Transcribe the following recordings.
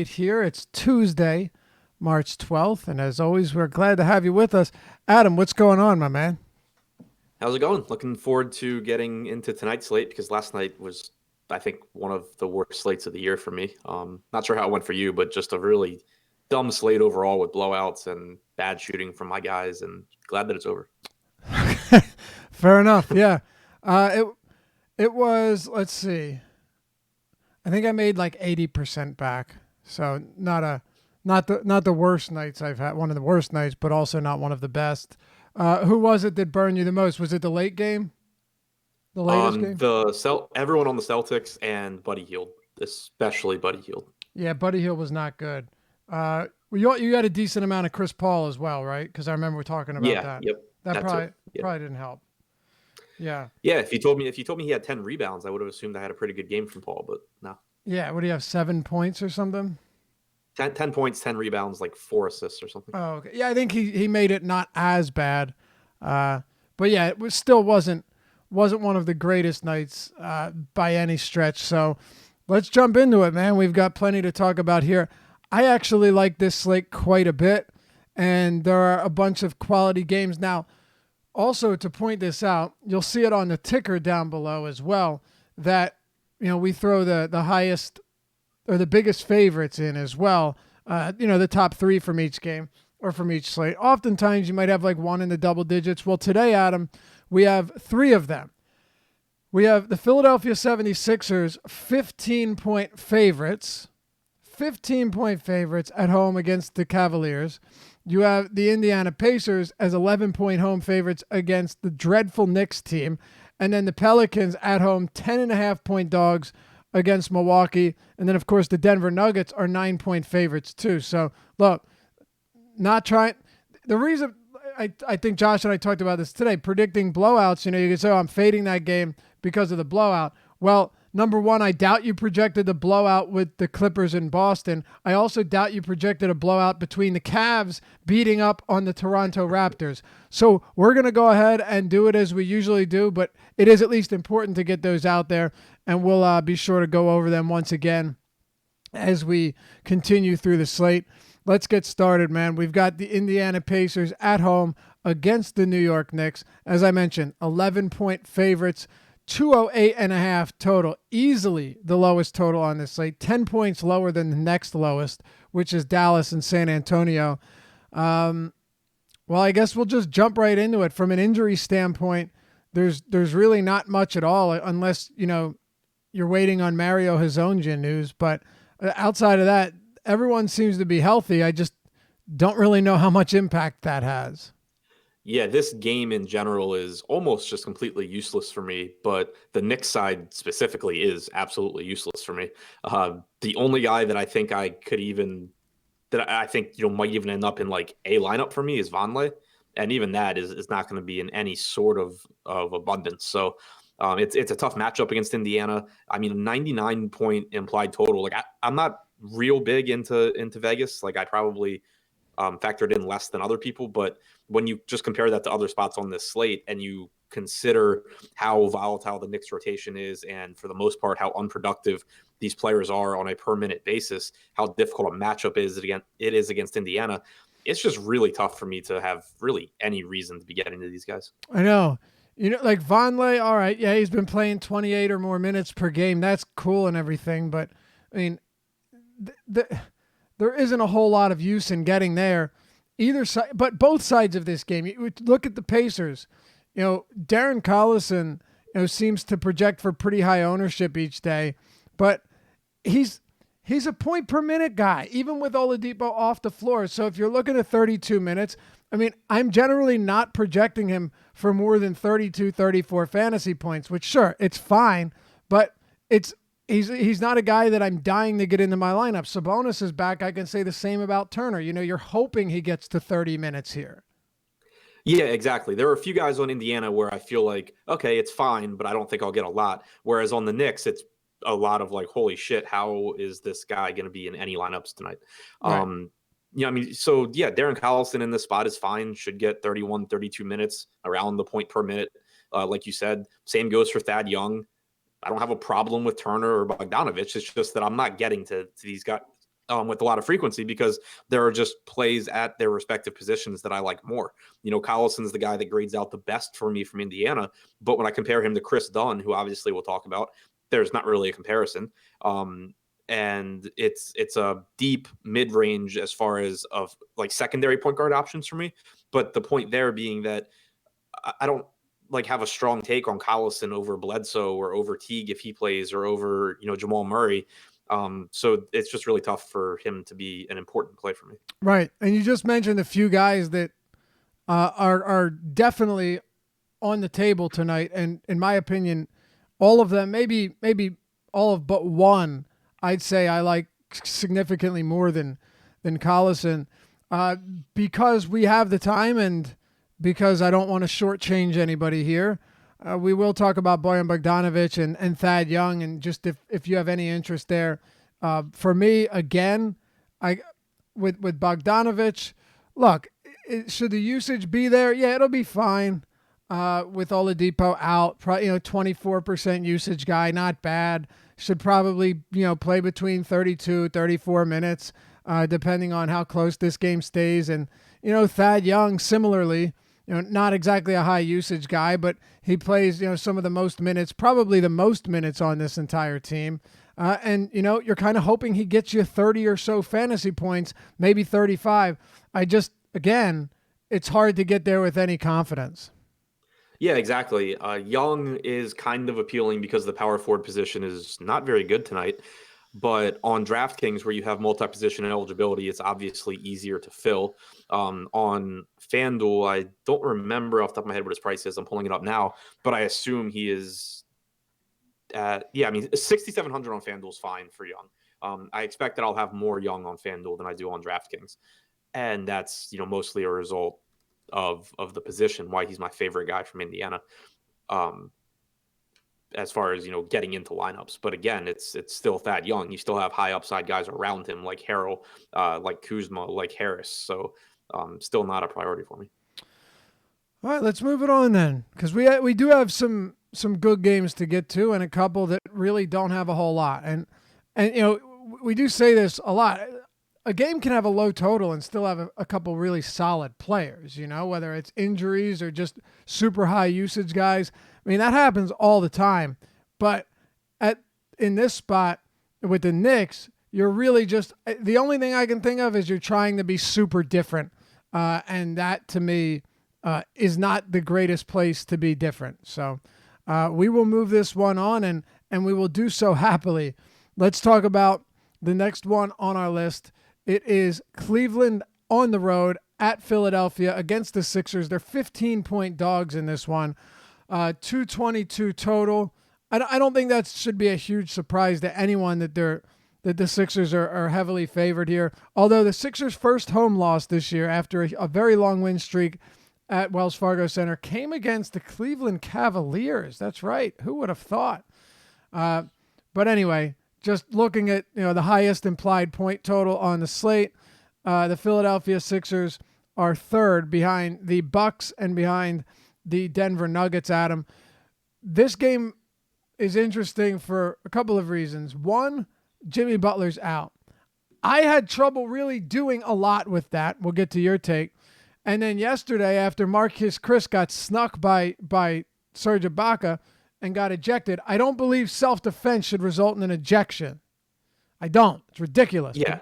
Here. It's Tuesday, March 12th. And as always, we're glad to have you with us. Adam, what's going on, my man? How's it going? Looking forward to getting into tonight's slate because last night was, I think, one of the worst slates of the year for me. Not sure how it went for you, but just a really dumb slate overall with blowouts and bad shooting from my guys, and glad that it's over. Fair enough. Yeah. It was, let's see. I think I made like 80% back. So not the worst nights I've had, one of the worst nights, but also not one of the best. Who was it that burned you the most? Was it the late game? The latest game? Everyone on the Celtics and Buddy Hield, especially Buddy Hield. Yeah, Buddy Hill was not good. You got a decent amount of Chris Paul as well, right? Because I remember talking about Yeah, that. yep, That that too. probably Yeah, probably didn't help. Yeah, yeah. If you told me he had 10 rebounds, I would have assumed I had a pretty good game from Paul, but no. yeah. What do you have? 7 points or something? 10 points, 10 rebounds, like 4 assists or something. Oh, okay. Yeah, I think he made it not as bad. Uh, but yeah, it was still wasn't one of the greatest nights by any stretch. So let's jump into it, man. We've got plenty to talk about here. I actually like this slate quite a bit, and there are a bunch of quality games now. Also, to point this out, you'll see it on the ticker down below as well. That we throw the highest or the biggest favorites in as well. The top three from each game or from each slate. Oftentimes, you might have like one in the double digits. Well, today, Adam, we have three of them. We have the Philadelphia 76ers 15-point favorites. 15-point favorites at home against the Cavaliers. You have the Indiana Pacers as 11-point home favorites against the dreadful Knicks team. And then the Pelicans at home, 10.5-point dogs against Milwaukee. And then, of course, the Denver Nuggets are 9-point favorites, too. So, look, not trying. The reason I think Josh and I talked about this today, predicting blowouts, you can say, oh, I'm fading that game because of the blowout. Well, number one, I doubt you projected the blowout with the Clippers in Boston. I also doubt you projected a blowout between the Cavs beating up on the Toronto Raptors. So we're going to go ahead and do it as we usually do, but it is at least important to get those out there, and we'll be sure to go over them once again as we continue through the slate. Let's get started, man. We've got the Indiana Pacers at home against the New York Knicks. As I mentioned, 11-point favorites. 208.5 total, easily the lowest total on this slate, 10 points lower than the next lowest, which is Dallas and San Antonio. Well, I guess we'll just jump right into it. From an injury standpoint, there's really not much at all, unless you're waiting on Mario Hezonja news. But outside of that, everyone seems to be healthy. I just don't really know how much impact that has. Yeah, this game in general is almost just completely useless for me, but the Knicks side specifically is absolutely useless for me. The only guy that I think might even end up in like a lineup for me is Vonleh, and even that is not going to be in any sort of abundance. So it's a tough matchup against Indiana. I mean, 99-point implied total. Like I'm not real big into Vegas. Like I probably factored in less than other people. But when you just compare that to other spots on this slate and you consider how volatile the Knicks rotation is and for the most part how unproductive these players are on a per minute basis, how difficult a matchup it is against Indiana, it's just really tough for me to have really any reason to be getting to these guys. I know. Like Vonleh, all right, yeah, he's been playing 28 or more minutes per game. That's cool and everything, but I mean, there isn't a whole lot of use in getting there either side, but both sides of this game. You look at the Pacers. Darren Collison, seems to project for pretty high ownership each day, but he's a point per minute guy, even with Oladipo off the floor. So if you're looking at 32 minutes, I mean, I'm generally not projecting him for more than 32, 34 fantasy points, which sure, it's fine, but he's not a guy that I'm dying to get into my lineup. Sabonis is back. I can say the same about Turner. You're hoping he gets to 30 minutes here. Yeah, exactly. There are a few guys on Indiana where I feel like, okay, it's fine, but I don't think I'll get a lot. Whereas on the Knicks, it's a lot of like, holy shit, how is this guy going to be in any lineups tonight? Right. So yeah, Darren Collison in this spot is fine. Should get 31, 32 minutes around the point per minute. Like you said, same goes for Thad Young. I don't have a problem with Turner or Bogdanovich. It's just that I'm not getting to these guys. with a lot of frequency because there are just plays at their respective positions that I like more. Collison's the guy that grades out the best for me from Indiana, but when I compare him to Chris Dunn, who obviously we'll talk about, there's not really a comparison. And it's a deep mid range as far as of like secondary point guard options for me. But the point there being that I don't like have a strong take on Collison over Bledsoe or over Teague if he plays or over Jamal Murray. So it's just really tough for him to be an important play for me. Right, and you just mentioned a few guys that are definitely on the table tonight, and in my opinion, all of them, maybe all of but one, I'd say I like significantly more than Collison, because we have the time and because I don't want to shortchange anybody here. We will talk about Bojan Bogdanovic and Thad Young, and just if you have any interest there. For me, again, with Bogdanovic, look, should the usage be there? Yeah, it'll be fine. With Oladipo out, 24% usage guy, not bad. Should probably, play between 32, 34 minutes, depending on how close this game stays. And, Thad Young, similarly, not exactly a high usage guy, but he plays, some of the most minutes, probably the most minutes on this entire team. And, you're kind of hoping he gets you 30 or so fantasy points, maybe 35. Again, it's hard to get there with any confidence. Yeah, exactly. Young is kind of appealing because the power forward position is not very good tonight. But on DraftKings, where you have multi-position eligibility, it's obviously easier to fill. On FanDuel, I don't remember off the top of my head what his price is. I'm pulling it up now, but I assume he is at, 6,700 on FanDuel is fine for Young. I expect that I'll have more Young on FanDuel than I do on DraftKings. And that's, mostly a result of the position, why he's my favorite guy from Indiana. As far as, getting into lineups. But again, it's still Thad Young. You still have high upside guys around him like Harrell, like Kuzma, like Harris. So still not a priority for me. All right, let's move it on then, because we do have some good games to get to and a couple that really don't have a whole lot. And we do say this a lot. A game can have a low total and still have a couple really solid players, whether it's injuries or just super high usage guys. I mean, that happens all the time. But in this spot with the Knicks, you're really just – the only thing I can think of is you're trying to be super different. And that, to me, is not the greatest place to be different. So we will move this one on, and we will do so happily. Let's talk about the next one on our list. It is Cleveland on the road at Philadelphia against the Sixers. They're 15-point dogs in this one. 222 total. I don't think that should be a huge surprise to anyone that the Sixers are heavily favored here. Although the Sixers' first home loss this year after a very long win streak at Wells Fargo Center came against the Cleveland Cavaliers. That's right. Who would have thought? But anyway, just looking at the highest implied point total on the slate, the Philadelphia Sixers are third behind the Bucks and behind the Denver Nuggets. Adam, this game is interesting for a couple of reasons. One, Jimmy Butler's out. I had trouble really doing a lot with that. We'll get to your take. And then yesterday, after Marcus Chris got snuck by Serge Ibaka and got ejected, I don't believe self-defense should result in an ejection. I don't. It's ridiculous. Yeah.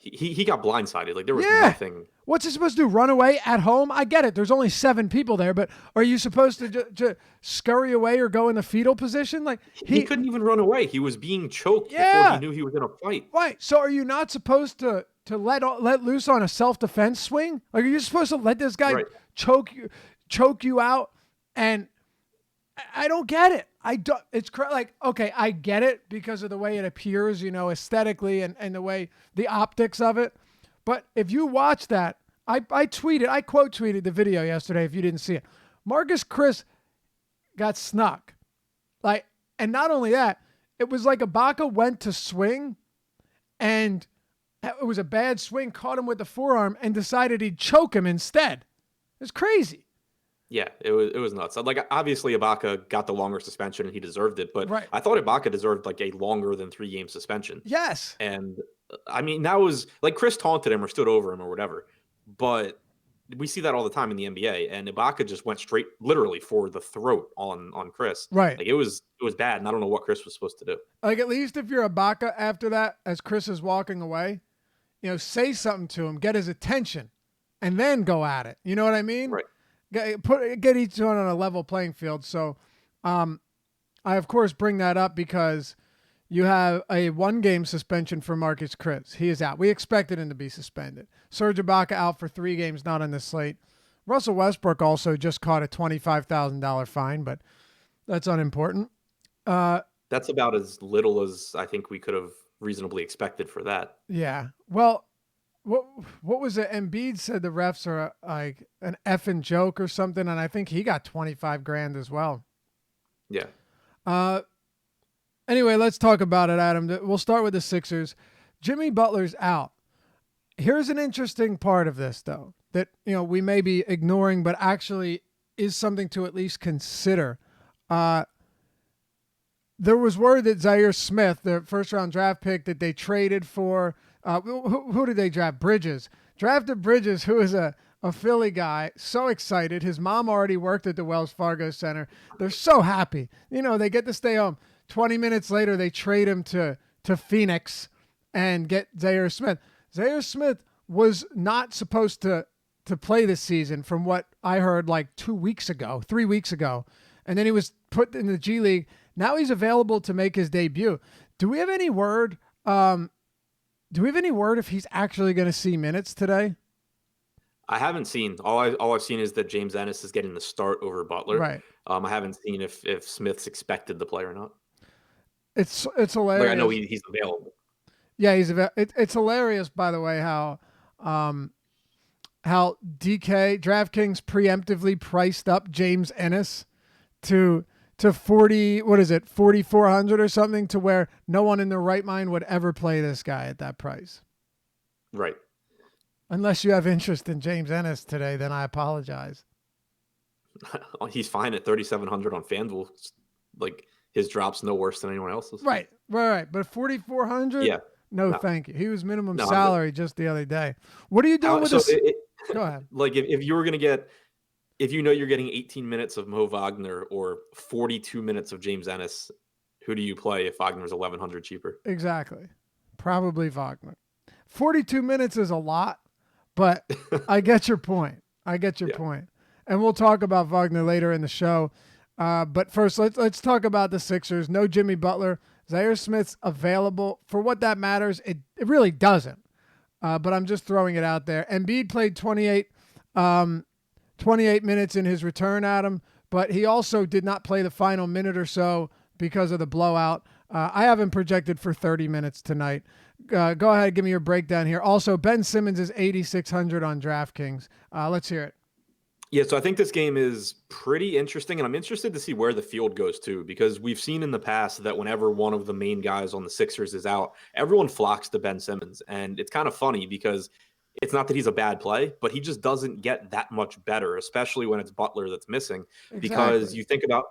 He got blindsided. Like, there was nothing. What's he supposed to do? Run away at home? I get it. There's only 7 people there, but are you supposed to scurry away or go in the fetal position? Like he couldn't even run away. He was being choked before he knew he was going to fight. Right. So are you not supposed to let loose on a self-defense swing? Like, are you supposed to let this guy choke you out? And I don't get it. It's like, okay, I get it because of the way it appears, aesthetically and the way the optics of it. But if you watch that, I quote tweeted the video yesterday if you didn't see it. Marcus Chris got snuck. And not only that, it was like Ibaka went to swing and it was a bad swing, caught him with the forearm and decided he'd choke him instead. It's crazy. Yeah, it was nuts. Like, obviously Ibaka got the longer suspension and he deserved it, but right. I thought Ibaka deserved like a longer than 3-game suspension. Yes. And I mean, that was like Chris taunted him or stood over him or whatever, but we see that all the time in the NBA. And Ibaka just went straight, literally, for the throat on Chris. Right. Like it was bad, and I don't know what Chris was supposed to do. Like at least if you're Ibaka after that, as Chris is walking away, say something to him, get his attention, and then go at it. You know what I mean? Right. Get each one on a level playing field. So, I of course bring that up because you have a 1-game suspension for Marcus Chris. He is out. We expected him to be suspended. Serge Ibaka out for 3 games, not on the slate. Russell Westbrook also just caught a $25,000 fine, but that's unimportant. That's about as little as I think we could have reasonably expected for that. Yeah. Well, what was it? Embiid said the refs are like an effing joke or something, and I think he got 25 grand as well. Yeah. Anyway, let's talk about it, Adam. We'll start with the Sixers. Jimmy Butler's out. Here's an interesting part of this, though, that we may be ignoring, but actually is something to at least consider. There was word that Zaire Smith, the first-round draft pick that they traded for, who did they draft? Bridges. Drafted Bridges, who is a Philly guy, so excited. His mom already worked at the Wells Fargo Center. They're so happy. They get to stay home. 20 minutes later, they trade him to Phoenix and get Zaire Smith. Zaire Smith was not supposed to play this season from what I heard like 3 weeks ago. And then he was put in the G League. Now he's available to make his debut. Do we have any word? If he's actually going to see minutes today? I haven't seen. All I've seen is that James Ennis is getting the start over Butler. Right. I haven't seen if Smith's expected to play or not. It's hilarious. Like I know he's available. Yeah, it's hilarious, by the way, how DraftKings preemptively priced up James Ennis to 4,400 or something, to where no one in their right mind would ever play this guy at that price. Right. Unless you have interest in James Ennis today, then I apologize. He's fine at 3,700 on FanDuel. Like his drop's no worse than anyone else's. Right. But 4,400? Yeah. No, thank you. He was minimum salary just the other day. What are you doing with this? Go ahead. Like if you were going to get, if you're getting 18 minutes of Mo Wagner or 42 minutes of James Ennis, who do you play if Wagner's 1,100 cheaper? Exactly. Probably Wagner. 42 minutes is a lot, but I get your point. Point. And we'll talk about Wagner later in the show. But first, let's talk about the Sixers. No Jimmy Butler. Zaire Smith's available. For what that matters, it really doesn't. But I'm just throwing it out there. Embiid played 28 minutes in his return, Adam, but he also did not play the final minute or so because of the blowout. I have him projected for 30 minutes tonight. Go ahead, give me your breakdown here. Also, Ben Simmons is 8,600 on DraftKings. Let's hear it. Yeah, so I think this game is pretty interesting, and I'm interested to see where the field goes too, because we've seen in the past that whenever one of the main guys on the Sixers is out, everyone flocks to Ben Simmons. And it's kind of funny because it's not that he's a bad play, but he just doesn't get that much better, especially when it's Butler that's missing. Exactly. Because you think about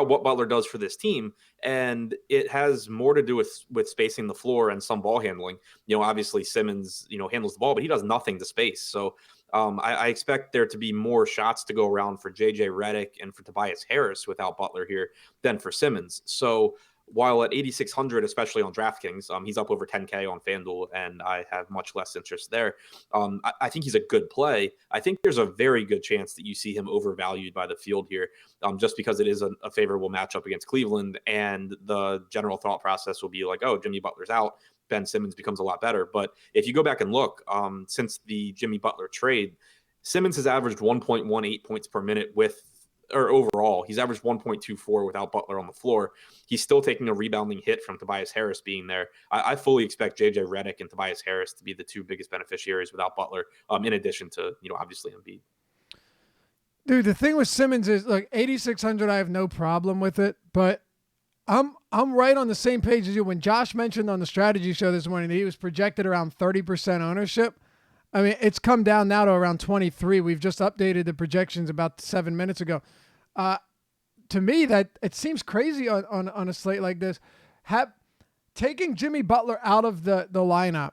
what Butler does for this team, and it has more to do with spacing the floor and some ball handling. Obviously Simmons, handles the ball, but he does nothing to space. So I expect there to be more shots to go around for JJ Redick and for Tobias Harris without Butler here than for Simmons. So while at 8,600, especially on DraftKings, he's up over 10K on FanDuel, and I have much less interest there. I think he's a good play. I think there's a very good chance that you see him overvalued by the field here, just because it is a favorable matchup against Cleveland, and the general thought process will be like, oh, Jimmy Butler's out, Ben Simmons becomes a lot better. But if you go back and look, since the Jimmy Butler trade, Simmons has averaged 1.18 points per minute overall. He's averaged 1.24 without Butler on the floor. He's still taking a rebounding hit from Tobias Harris being there. I fully expect JJ Redick and Tobias Harris to be the two biggest beneficiaries without Butler, in addition to, obviously Embiid. Dude, the thing with Simmons is, like, 8,600, I have no problem with it, but I'm right on the same page as you. When Josh mentioned on the strategy show this morning that he was projected around 30% ownership, I mean, it's come down now to around 23. We've just updated the projections about 7 minutes ago. To me, that it seems crazy on a slate like this. taking Jimmy Butler out of the lineup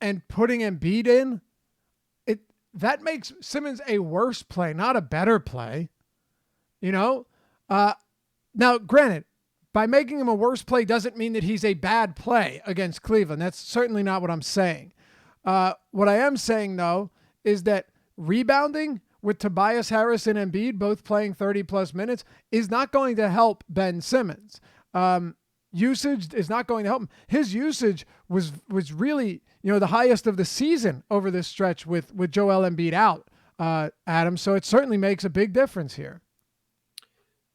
and putting Embiid in, that makes Simmons a worse play, not a better play. Now, granted, by making him a worse play doesn't mean that he's a bad play against Cleveland. That's certainly not what I'm saying. What I am saying, though, is that rebounding with Tobias Harris and Embiid both playing 30-plus minutes is not going to help Ben Simmons. Usage is not going to help him. His usage was really, the highest of the season over this stretch with Joel Embiid out, Adam. So it certainly makes a big difference here.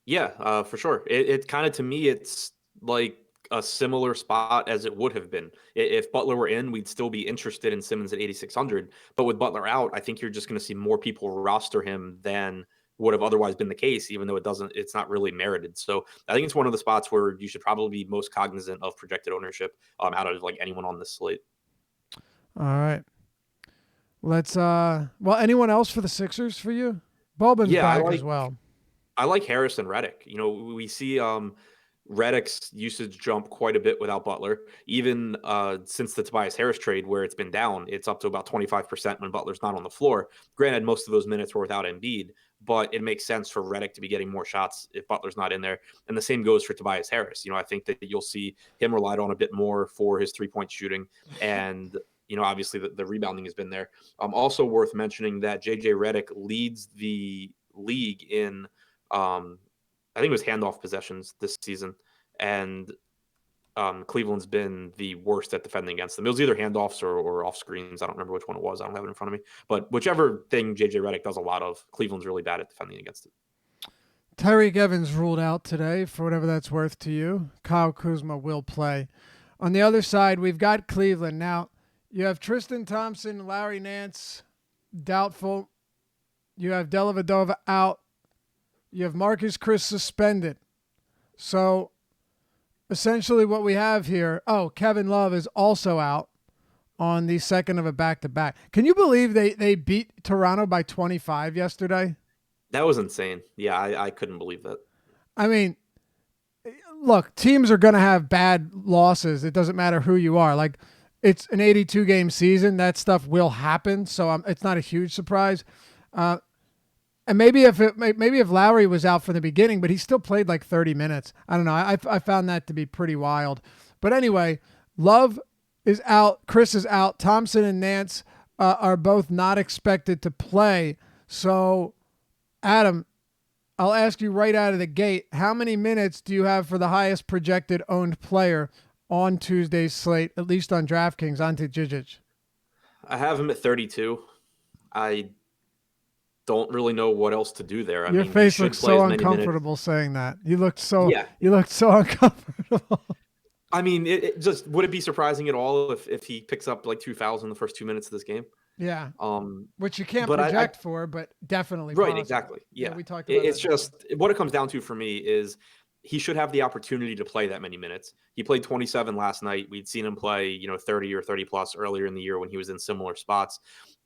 Yeah, for sure. It kind of, to me, it's like a similar spot as it would have been. If Butler were in, we'd still be interested in Simmons at 8,600. But with Butler out, I think you're just going to see more people roster him than would have otherwise been the case, even though it's not really merited. So I think it's one of the spots where you should probably be most cognizant of projected ownership out of like anyone on this slate. All right. Let's anyone else for the Sixers for you? Boban's back as well. I like Harris and Redick. We see Redick's usage jump quite a bit without Butler. Even since the Tobias Harris trade, where it's been down, it's up to about 25% when Butler's not on the floor. Granted, most of those minutes were without Embiid, but it makes sense for Redick to be getting more shots if Butler's not in there. And the same goes for Tobias Harris. I think that you'll see him relied on a bit more for his three-point shooting. And, obviously the rebounding has been there. Also worth mentioning that JJ Redick leads the league in I think it was handoff possessions this season, and Cleveland's been the worst at defending against them. It was either handoffs or off screens. I don't remember which one it was. I don't have it in front of me. But whichever thing JJ Redick does a lot of, Cleveland's really bad at defending against it. Tyreek Evans ruled out today, for whatever that's worth to you. Kyle Kuzma will play. On the other side, we've got Cleveland. Now, you have Tristan Thompson, Larry Nance, doubtful. You have Dellavedova out. You have Marcus Chris suspended. So essentially what we have here, Kevin Love is also out on the second of a back-to-back. Can you believe they beat Toronto by 25 yesterday? That was insane. Yeah, I couldn't believe that. I mean, look, teams are going to have bad losses. It doesn't matter who you are. Like, it's an 82-game season. That stuff will happen, so it's not a huge surprise. And maybe if Lowry was out from the beginning, but he still played like 30 minutes. I don't know. I found that to be pretty wild. But anyway, Love is out. Chris is out. Thompson and Nance are both not expected to play. So, Adam, I'll ask you right out of the gate, how many minutes do you have for the highest projected owned player on Tuesday's slate, at least on DraftKings, Ante Dzidzic? I have him at 32. I don't really know what else to do there. Your face looks so uncomfortable saying that. You looked so uncomfortable. I mean, it just, would it be surprising at all if he picks up like 2,000 in the first 2 minutes of this game? Yeah. Which you can't project for, but definitely right, possible. Exactly. Yeah. We talked about it's just what it comes down to for me is he should have the opportunity to play that many minutes. He played 27 last night. We'd seen him play, 30 or 30 plus earlier in the year when he was in similar spots.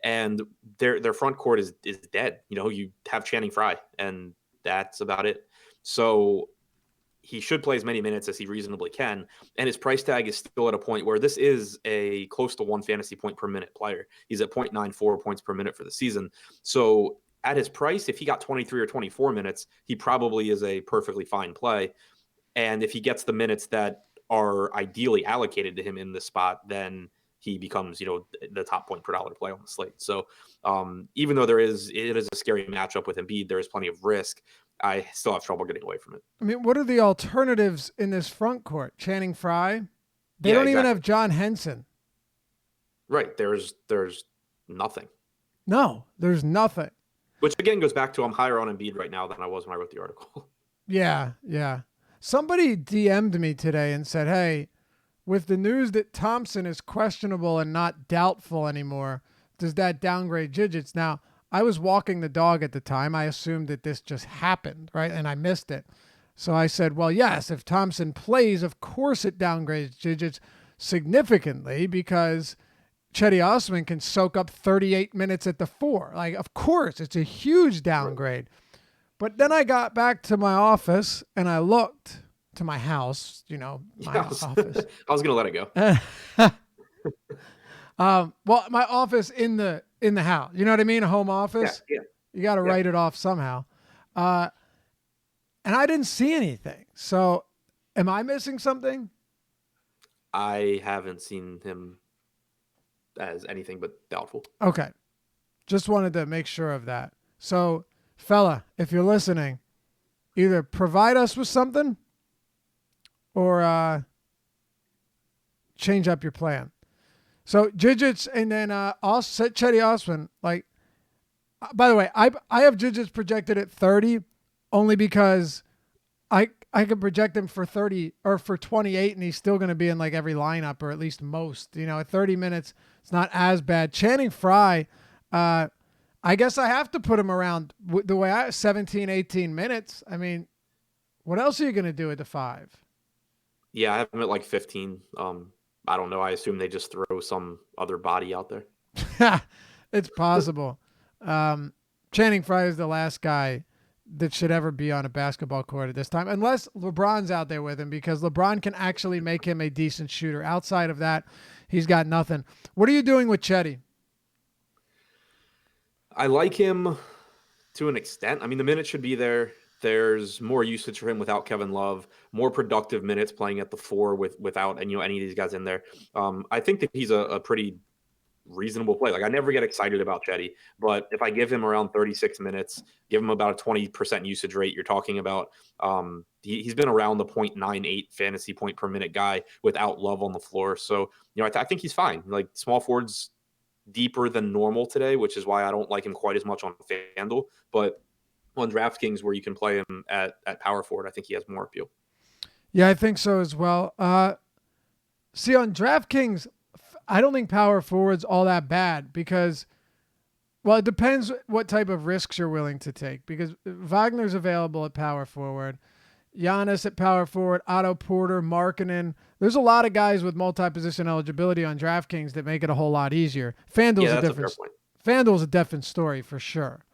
And their front court is dead. You have Channing Frye, and that's about it. So he should play as many minutes as he reasonably can. And his price tag is still at a point where this is a close to 1 fantasy point per minute player. He's at 0.94 points per minute for the season. So at his price, if he got 23 or 24 minutes, he probably is a perfectly fine play. And if he gets the minutes that are ideally allocated to him in this spot, then he becomes, the top point per dollar play on the slate. So even though it is a scary matchup with Embiid, there is plenty of risk. I still have trouble getting away from it. I mean, what are the alternatives in this front court? Channing Frye? They don't even have John Henson. Right. There's nothing. No, there's nothing. Which again goes back to I'm higher on Embiid right now than I was when I wrote the article. Yeah. Somebody DM'd me today and said, hey, with the news that Thompson is questionable and not doubtful anymore, does that downgrade Dzidzic? Now, I was walking the dog at the time. I assumed that this just happened, right? And I missed it. So I said, well, yes, if Thompson plays, of course it downgrades Dzidzic significantly because Cedi Osman can soak up 38 minutes at the 4. Like, of course, it's a huge downgrade. But then I got back to my office and I looked, to my house, my Yeah, office. I was gonna let it go. Well, my office in the house. You know what I mean? A home Yeah, office. yeah, You got to yeah. write it off somehow. Uh, and I didn't see anything. So, am I missing something? I haven't seen him as anything but doubtful. Okay. Just wanted to make sure of that. So, fella, if you're listening, either provide us with something or change up your plan. So, Jijic and then Chetty Osman, like, by the way, I have Jijic projected at 30 only because I could project him for 30 or for 28 and he's still going to be in like every lineup or at least most. At 30 minutes, it's not as bad. Channing Frye, I guess I have to put him around the way 17, 18 minutes. I mean, what else are you going to do at the 5? Yeah, I have him at like 15. I don't know. I assume they just throw some other body out there. It's possible. Channing Frye is the last guy that should ever be on a basketball court at this time, unless LeBron's out there with him, because LeBron can actually make him a decent shooter. Outside of that, he's got nothing. What are you doing with Chetty? I like him to an extent. I mean, the minutes should be there. There's more usage for him without Kevin Love, more productive minutes playing at the 4 without any of these guys in there. I think that he's a pretty reasonable play. Like I never get excited about Chetty, but if I give him around 36 minutes, give him about a 20% usage rate, you're talking about he's been around the 0.98 fantasy point per minute guy without Love on the floor. So, I think he's fine. Like small forwards deeper than normal today, which is why I don't like him quite as much on FanDuel, but on DraftKings where you can play him at power forward, I think he has more appeal. Yeah, I think so as well. See, on DraftKings, I don't think power forward's all that bad because, well, it depends what type of risks you're willing to take because Wagner's available at power forward, Giannis at power forward, Otto Porter, Markkanen. There's a lot of guys with multi-position eligibility on DraftKings that make it a whole lot easier. FanDuel's a different story for sure.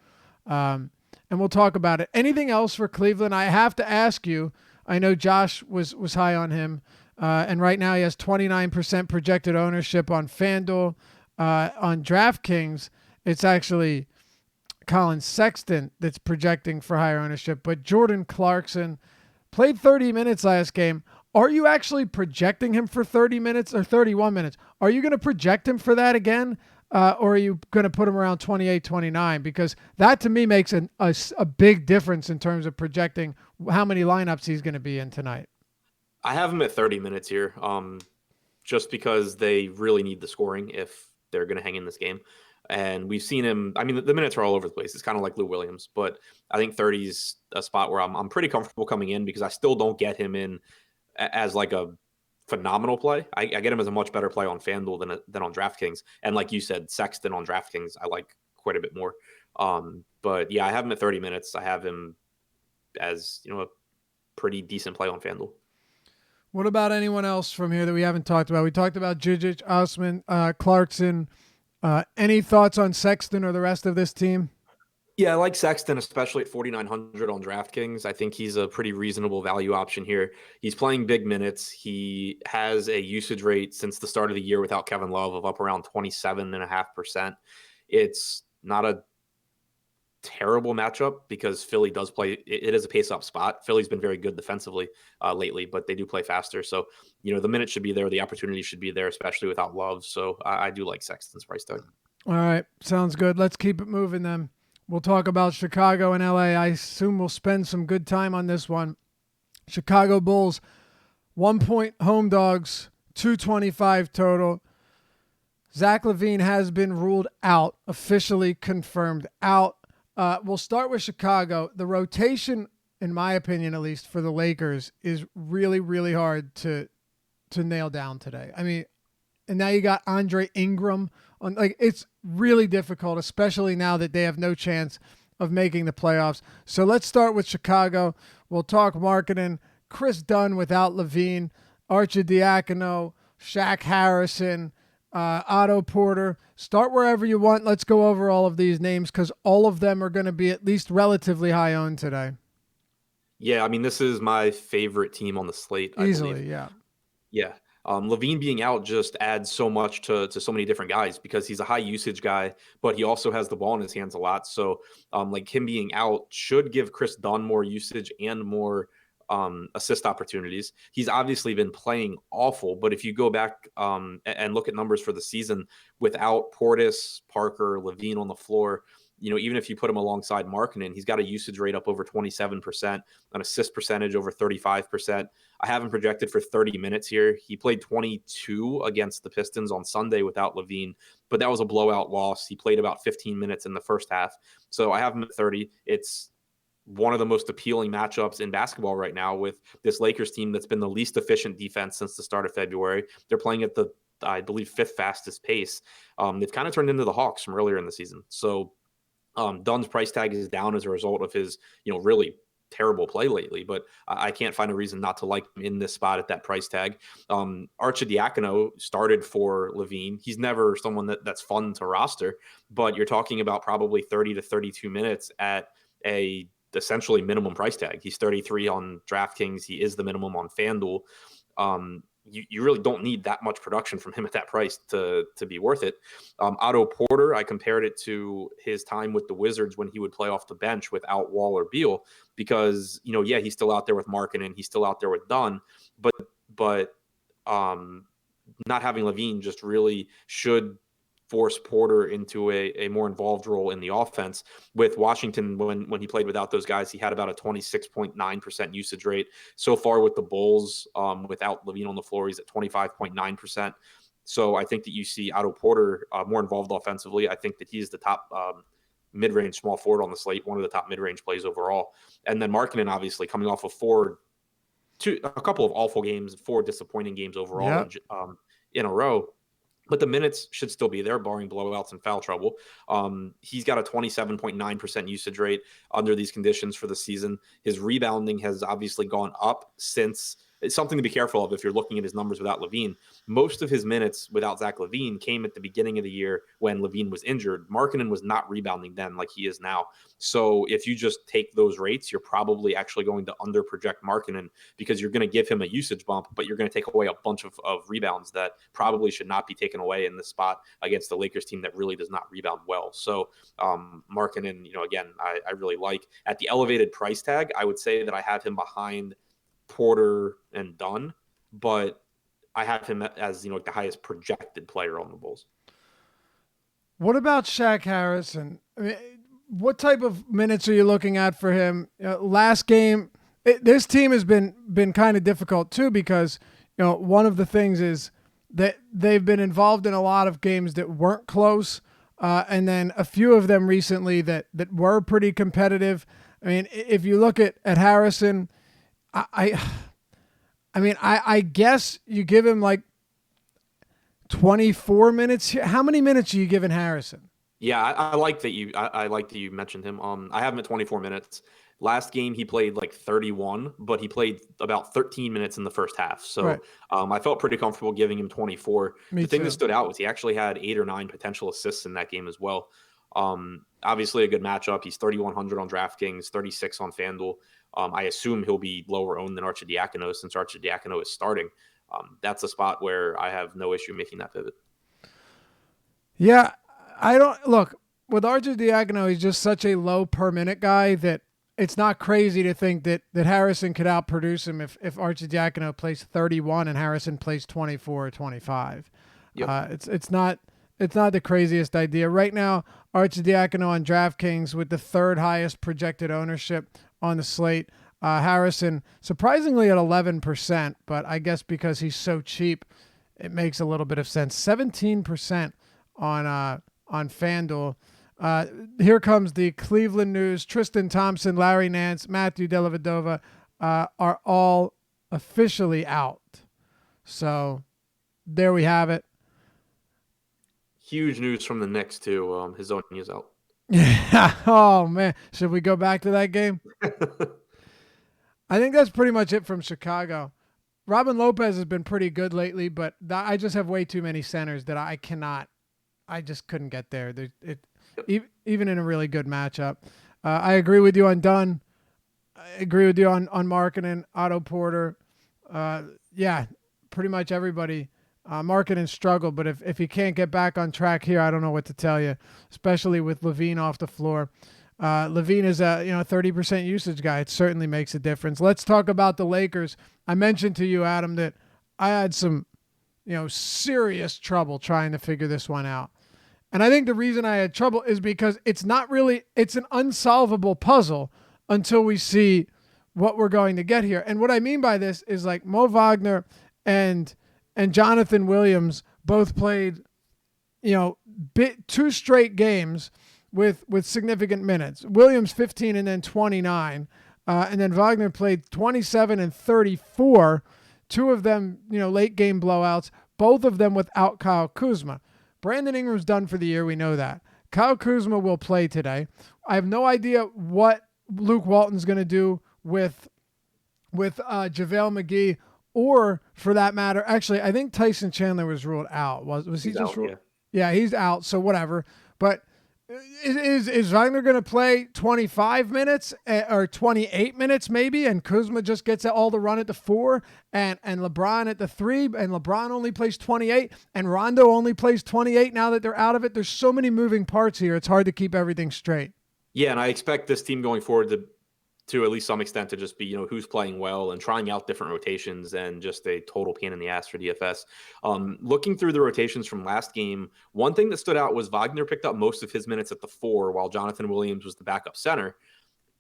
And we'll talk about it. Anything else for Cleveland? I have to ask you. I know Josh was high on him. And right now he has 29% projected ownership on FanDuel. On DraftKings, it's actually Colin Sexton that's projecting for higher ownership. But Jordan Clarkson played 30 minutes last game. Are you actually projecting him for 30 minutes or 31 minutes? Are you going to project him for that again? Or are you going to put him around 28, 29? Because that to me makes a big difference in terms of projecting how many lineups he's going to be in tonight. I have him at 30 minutes here, just because they really need the scoring if they're going to hang in this game. And we've seen him. I mean, the minutes are all over the place. It's kind of like Lou Williams, but I think 30 is a spot where I'm pretty comfortable coming in because I still don't get him in as like a phenomenal play. I get him as a much better play on FanDuel than on DraftKings. And like you said, Sexton on DraftKings, I like quite a bit more. But yeah, I have him at 30 minutes. I have him as, a pretty decent play on FanDuel. What about anyone else from here that we haven't talked about? We talked about Jijic, Osman, Clarkson. Any thoughts on Sexton or the rest of this team? Yeah, I like Sexton, especially at 4,900 on DraftKings. I think he's a pretty reasonable value option here. He's playing big minutes. He has a usage rate since the start of the year without Kevin Love of up around 27.5%. It's not a terrible matchup because Philly does play. It is a pace-up spot. Philly's been very good defensively lately, but they do play faster. So, the minutes should be there. The opportunity should be there, especially without Love. So I do like Sexton's price tag. All right. Sounds good. Let's keep it moving then. We'll talk about Chicago and LA. I assume we'll spend some good time on this one. Chicago Bulls, 1-point home dogs, 225 total. Zach LaVine has been ruled out, officially confirmed out. We'll start with Chicago. The rotation, in my opinion, at least for the Lakers, is really, really hard to nail down today. I mean, and now you got Andre Ingram on. Like, it's really difficult, especially now that they have no chance of making the playoffs. So let's start with Chicago. We'll talk Markkanen, Chris Dunn without LaVine, Arcidiacono, Shaq Harrison, Otto Porter. Start wherever you want. Let's go over all of these names because all of them are going to be at least relatively high owned today. Yeah, I mean, this is my favorite team on the slate, I believe. Easily, yeah. Yeah. Levine being out just adds so much to so many different guys because he's a high usage guy, but he also has the ball in his hands a lot. So, like him being out should give Chris Dunn more usage and more assist opportunities. He's obviously been playing awful, but if you go back and look at numbers for the season without Portis, Parker, Levine on the floor, even if you put him alongside Markkanen, he's got a usage rate up over 27%, an assist percentage over 35%. I have him projected for 30 minutes here. He played 22 against the Pistons on Sunday without Levine, but that was a blowout loss. He played about 15 minutes in the first half. So I have him at 30. It's one of the most appealing matchups in basketball right now with this Lakers team that's been the least efficient defense since the start of February. They're playing at the, I believe, fifth fastest pace. They've kind of turned into the Hawks from earlier in the season. So Dunn's price tag is down as a result of his, really terrible play lately, but I can't find a reason not to like him in this spot at that price tag. Arcidiacono started for Levine. He's never someone that's fun to roster, but you're talking about probably 30 to 32 minutes at a essentially minimum price tag. He's 33 on DraftKings. He is the minimum on FanDuel. You really don't need that much production from him at that price to be worth it. Otto Porter, I compared it to his time with the Wizards when he would play off the bench without Wall or Beal because, he's still out there with Markkanen, he's still out there with Dunn, but not having Levine just really should force Porter into a more involved role in the offense. With Washington, when he played without those guys, he had about a 26.9% usage rate. So far with the Bulls, without Levine on the floor, he's at 25.9%. So I think that you see Otto Porter more involved offensively. I think that he's the top mid-range small forward on the slate, one of the top mid-range plays overall. And then Markkanen, obviously, coming off of a couple of awful games, 4 disappointing games overall in a row. But the minutes should still be there, barring blowouts and foul trouble. He's got a 27.9% usage rate under these conditions for the season. His rebounding has obviously gone up since. It's something to be careful of if you're looking at his numbers without Levine. Most of his minutes without Zach LaVine came at the beginning of the year when Levine was injured. Markkanen was not rebounding then like he is now. So if you just take those rates, you're probably actually going to under-project Markkanen because you're going to give him a usage bump, but you're going to take away a bunch of rebounds that probably should not be taken away in this spot against the Lakers team that really does not rebound well. So Markkanen, again, I really like. At the elevated price tag, I would say that I have him behind Porter and Dunn, but I have him as the highest projected player on the Bulls. What about Shaq Harrison? I mean, what type of minutes are you looking at for him? Last game, this team has been kind of difficult too because one of the things is that they've been involved in a lot of games that weren't close, and then a few of them recently that were pretty competitive. I mean, if you look at Harrison. I mean, I guess you give him like 24 minutes here. How many minutes are you giving Harrison? Yeah, I like that I like that you mentioned him. I have him at 24 minutes. Last game he played like 31, but he played about 13 minutes in the first half. So Right. I felt pretty comfortable giving him 24. Me The thing too. that stood out was he actually had 8 or 9 potential assists in that game as well. Obviously a good matchup. He's 3,100 on DraftKings, 36 on FanDuel. I assume he'll be lower owned than Arcidiacono since Arcidiacono is starting. That's a spot where I have no issue making that pivot. Yeah, I don't look with Arcidiacono. He's just such a low per minute guy that it's not crazy to think that Harrison could outproduce him if Arcidiacono plays 31 and Harrison plays 24 or 25. Yep. It's not the craziest idea right now. Arcidiacono on DraftKings with the third highest projected ownership on the slate. Harrison surprisingly at 11%, but I guess because he's so cheap, it makes a little bit of sense. 17% on FanDuel. Here comes the Cleveland news. Tristan Thompson, Larry Nance, Matthew Dellavedova are all officially out. So there we have it. Huge news from the Knicks too. Hezonja's out. Yeah. Oh man. Should we go back to that game? I think that's pretty much it from Chicago. Robin Lopez has been pretty good lately, but I just have way too many centers that I just couldn't get there. Even in a really good matchup. I agree with you on Dunn. I agree with you on Markkanen, Otto Porter. Yeah, pretty much everybody. Markkanen struggled, but if he can't get back on track here, I don't know what to tell you, especially with Levine off the floor. Levine is a 30% usage guy. It certainly makes a difference. Let's talk about the Lakers. I mentioned to you, Adam, that I had some serious trouble trying to figure this one out. And I think the reason I had trouble is because it's an unsolvable puzzle until we see what we're going to get here. And what I mean by this is like Mo Wagner and Jonathan Williams both played, 2 straight games with significant minutes. Williams 15 and then 29. And then Wagner played 27 and 34. 2 of them, late game blowouts, both of them without Kyle Kuzma. Brandon Ingram's done for the year. We know that. Kyle Kuzma will play today. I have no idea what Luke Walton's going to do with JaVale McGee, or for that matter, actually, I think Tyson Chandler was ruled out. Was he just ruled? Yeah, he's out. So whatever. But is Wagner going to play 25 minutes or 28 minutes maybe, and Kuzma just gets all the run at the 4, and LeBron at the 3, and LeBron only plays 28, and Rondo only plays 28 now that they're out of it? There's so many moving parts here. It's hard to keep everything straight. Yeah, and I expect this team going forward to at least some extent to just be, who's playing well and trying out different rotations, and just a total pain in the ass for DFS. Looking through the rotations from last game, one thing that stood out was Wagner picked up most of his minutes at the 4 while Jonathan Williams was the backup center.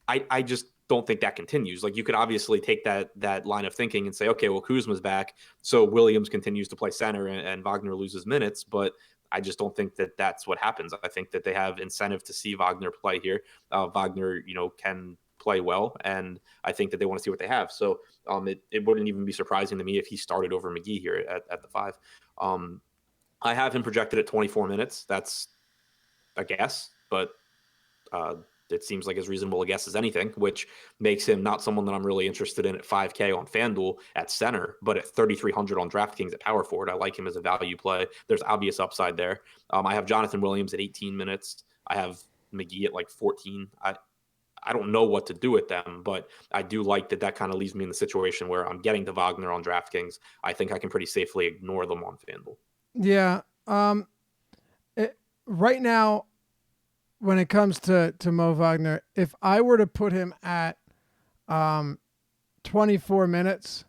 I just don't think that continues. Like, you could obviously take that line of thinking and say, okay, well, Kuzma's back, so Williams continues to play center and Wagner loses minutes, but I just don't think that that's what happens. I think that they have incentive to see Wagner play here. Wagner, can play well, and I think that they want to see what they have. So it wouldn't even be surprising to me if he started over McGee here at the 5. I have him projected at 24 minutes. That's a guess, but it seems like as reasonable a guess as anything, which makes him not someone that I'm really interested in at 5K on FanDuel at center, but at 3,300 on DraftKings at power forward. I like him as a value play. There's obvious upside there. I have Jonathan Williams at 18 minutes. I have McGee at like 14. I don't know what to do with them, but I do like that kind of leaves me in the situation where I'm getting to Wagner on DraftKings. I think I can pretty safely ignore them on FanDuel. Yeah. Right now, when it comes to Mo Wagner, if I were to put him at 24 minutes,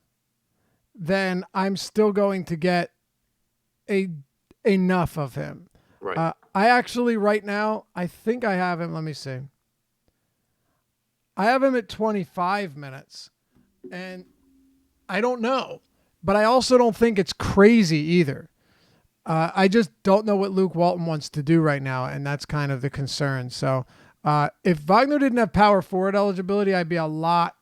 then I'm still going to get enough of him. Right. I actually, right now, I think I have him. Let me see. I have him at 25 minutes, and I don't know, but I also don't think it's crazy either. I just don't know what Luke Walton wants to do right now, and that's kind of the concern. So if Wagner didn't have power forward eligibility, I'd be a lot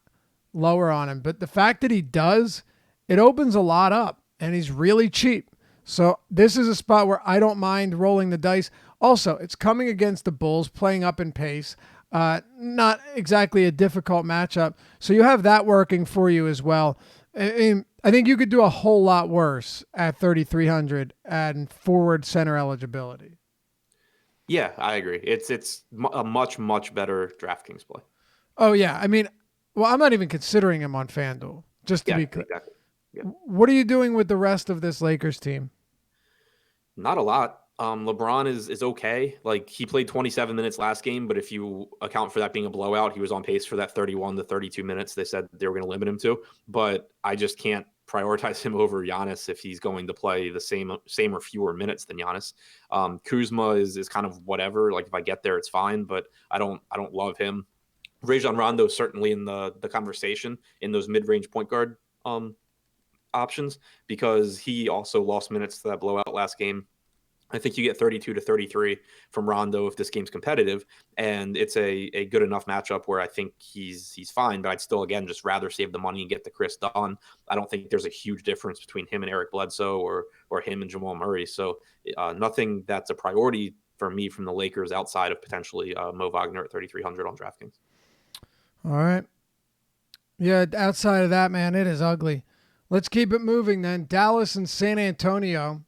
lower on him. But the fact that he does, it opens a lot up, and he's really cheap. So this is a spot where I don't mind rolling the dice. Also, it's coming against the Bulls, playing up in pace. Not exactly a difficult matchup. So you have that working for you as well. I think you could do a whole lot worse at 3,300 and forward center eligibility. Yeah, I agree. It's a much, much better DraftKings play. Oh, yeah. I mean, well, I'm not even considering him on FanDuel, just to be clear. Exactly. Yeah. What are you doing with the rest of this Lakers team? Not a lot. LeBron is okay. Like, he played 27 minutes last game, but if you account for that being a blowout, he was on pace for that 31 to 32 minutes they said they were going to limit him to. But I just can't prioritize him over Giannis if he's going to play the same or fewer minutes than Giannis. Kuzma is kind of whatever. Like, if I get there, it's fine, but I don't love him. Rajon Rondo is certainly in the conversation in those mid-range point guard options, because he also lost minutes to that blowout last game. I think you get 32 to 33 from Rondo if this game's competitive, and it's a good enough matchup where I think he's fine, but I'd still, again, just rather save the money and get the Chris Dunn. I don't think there's a huge difference between him and Eric Bledsoe or him and Jamal Murray. So nothing that's a priority for me from the Lakers outside of potentially Mo Wagner at 3,300 on DraftKings. All right. Yeah, outside of that, man, it is ugly. Let's keep it moving then. Dallas and San Antonio.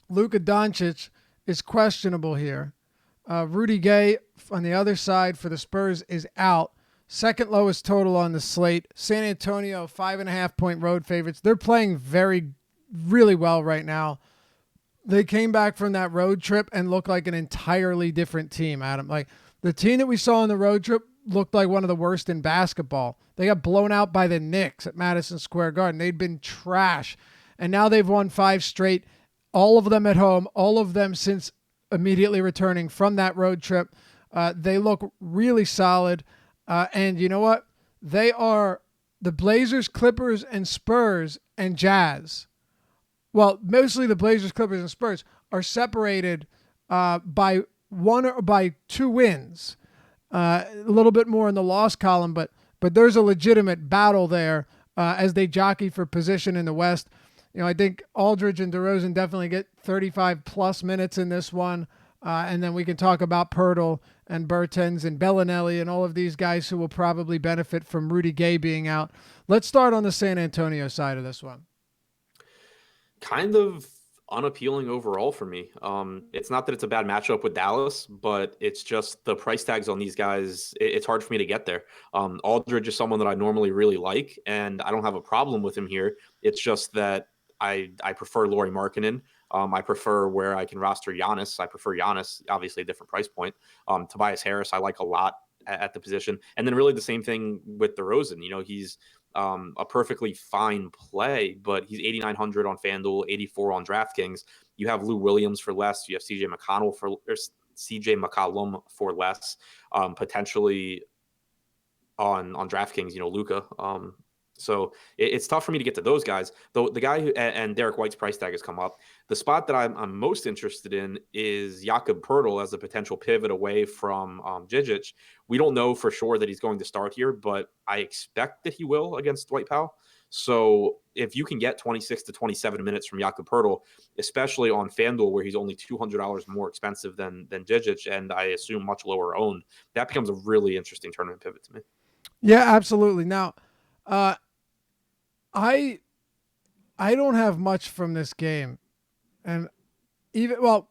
Luka Doncic is questionable here. Rudy Gay on the other side for the Spurs is out. second lowest total on the slate. San Antonio, 5.5-point road favorites. They're playing really well right now. They came back from that road trip and looked like an entirely different team, Adam. Like the team that we saw on the road trip looked like one of the worst in basketball. They got blown out by the Knicks at Madison Square Garden. They'd been trash. And now they've won 5 straight, all of them at home, all of them since immediately returning from that road trip. They look really solid. And you know what? They are the Blazers, Clippers, and Spurs and Jazz. Well, mostly the Blazers, Clippers, and Spurs are separated by 1 or by 2 wins. A little bit more in the loss column, but there's a legitimate battle there as they jockey for position in the West. I think Aldridge and DeRozan definitely get 35-plus minutes in this one. And then we can talk about Pirtle and Bertens and Bellinelli and all of these guys who will probably benefit from Rudy Gay being out. Let's start on the San Antonio side of this one. Kind of unappealing overall for me. It's not that it's a bad matchup with Dallas, but it's just the price tags on these guys. It's hard for me to get there. Aldridge is someone that I normally really like, and I don't have a problem with him here. It's just that I prefer Lauri Markkanen. I prefer where I can roster Giannis. I prefer Giannis, obviously a different price point. Tobias Harris, I like a lot at the position. And then really the same thing with DeRozan. He's a perfectly fine play, but he's 8,900 on FanDuel, 84 on DraftKings. You have Lou Williams for less. You have CJ McCollum for less. Potentially on DraftKings, Luka. So it's tough for me to get to those guys. Though the guy and Derek White's price tag has come up. The spot that I'm most interested in is Jakob Poeltl as a potential pivot away from Djidzic. We don't know for sure that he's going to start here, but I expect that he will against Dwight Powell. So if you can get 26 to 27 minutes from Jakob Poeltl, especially on FanDuel where he's only $200 more expensive than Djidzic, and I assume much lower owned, that becomes a really interesting tournament pivot to me. Yeah, absolutely. Now, I don't have much from this game, and we'll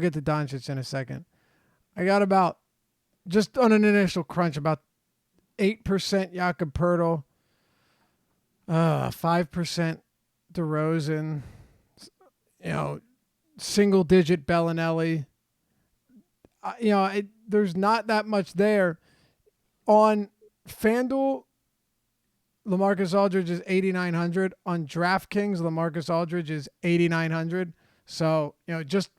get to Doncic in a second. I got about, just on an initial crunch, about 8% Jakob Poeltl, 5% DeRozan, single digit Bellinelli. There's not that much there. On FanDuel, LaMarcus Aldridge is 8,900. On DraftKings, LaMarcus Aldridge is 8,900. So, just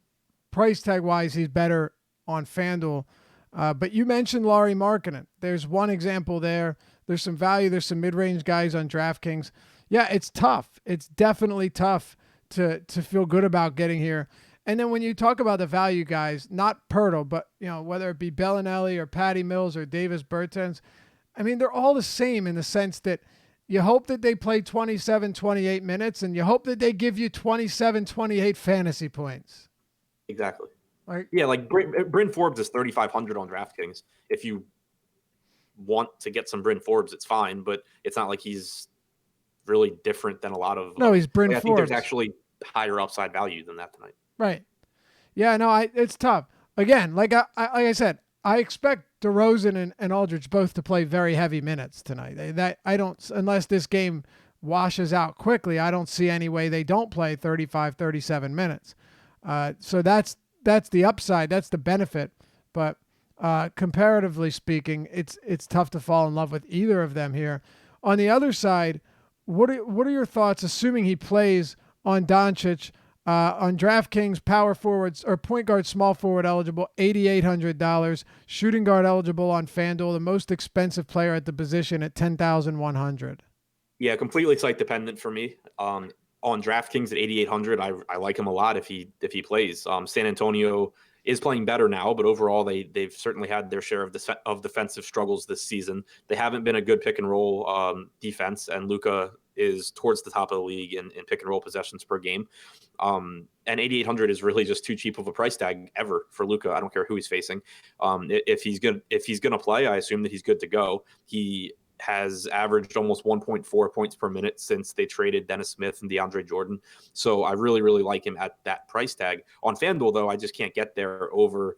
price tag wise, he's better on FanDuel. But you mentioned Lauri Markkanen. There's one example there. There's some value. There's some mid-range guys on DraftKings. Yeah, it's tough. It's definitely tough to feel good about getting here. And then when you talk about the value guys, not Poeltl, but whether it be Bellinelli or Patty Mills or Davis Bertans, I mean, they're all the same in the sense that you hope that they play 27, 28 minutes, and you hope that they give you 27, 28 fantasy points. Exactly. Like Bryn Forbes is 3,500 on DraftKings. If you want to get some Bryn Forbes, it's fine, but it's not like he's really different than a lot of. No, he's Bryn Forbes. I think there's actually higher upside value than that tonight. Right. Yeah, no, it's tough. Again, like I said, I expect DeRozan and Aldridge both to play very heavy minutes tonight. I don't, unless this game washes out quickly, I don't see any way they don't play 35, 37 minutes. So that's the upside. That's the benefit. But comparatively speaking, it's tough to fall in love with either of them here. On the other side, what are your thoughts, assuming he plays, on Doncic? On DraftKings, power forwards or point guard, small forward eligible, $8,800. Shooting guard eligible on FanDuel, the most expensive player at the position at $10,100. Yeah, completely site dependent for me. On DraftKings at 8,800, I like him a lot if he plays. San Antonio is playing better now, but overall they've certainly had their share of defensive struggles this season. They haven't been a good pick and roll defense, and Luka is towards the top of the league in pick and roll possessions per game. And 8,800 is really just too cheap of a price tag ever for Luka. I don't care who he's facing. If he's going to play, I assume that he's good to go. He has averaged almost 1.4 points per minute since they traded Dennis Smith and DeAndre Jordan. So I really, really like him at that price tag. On FanDuel, though, I just can't get there over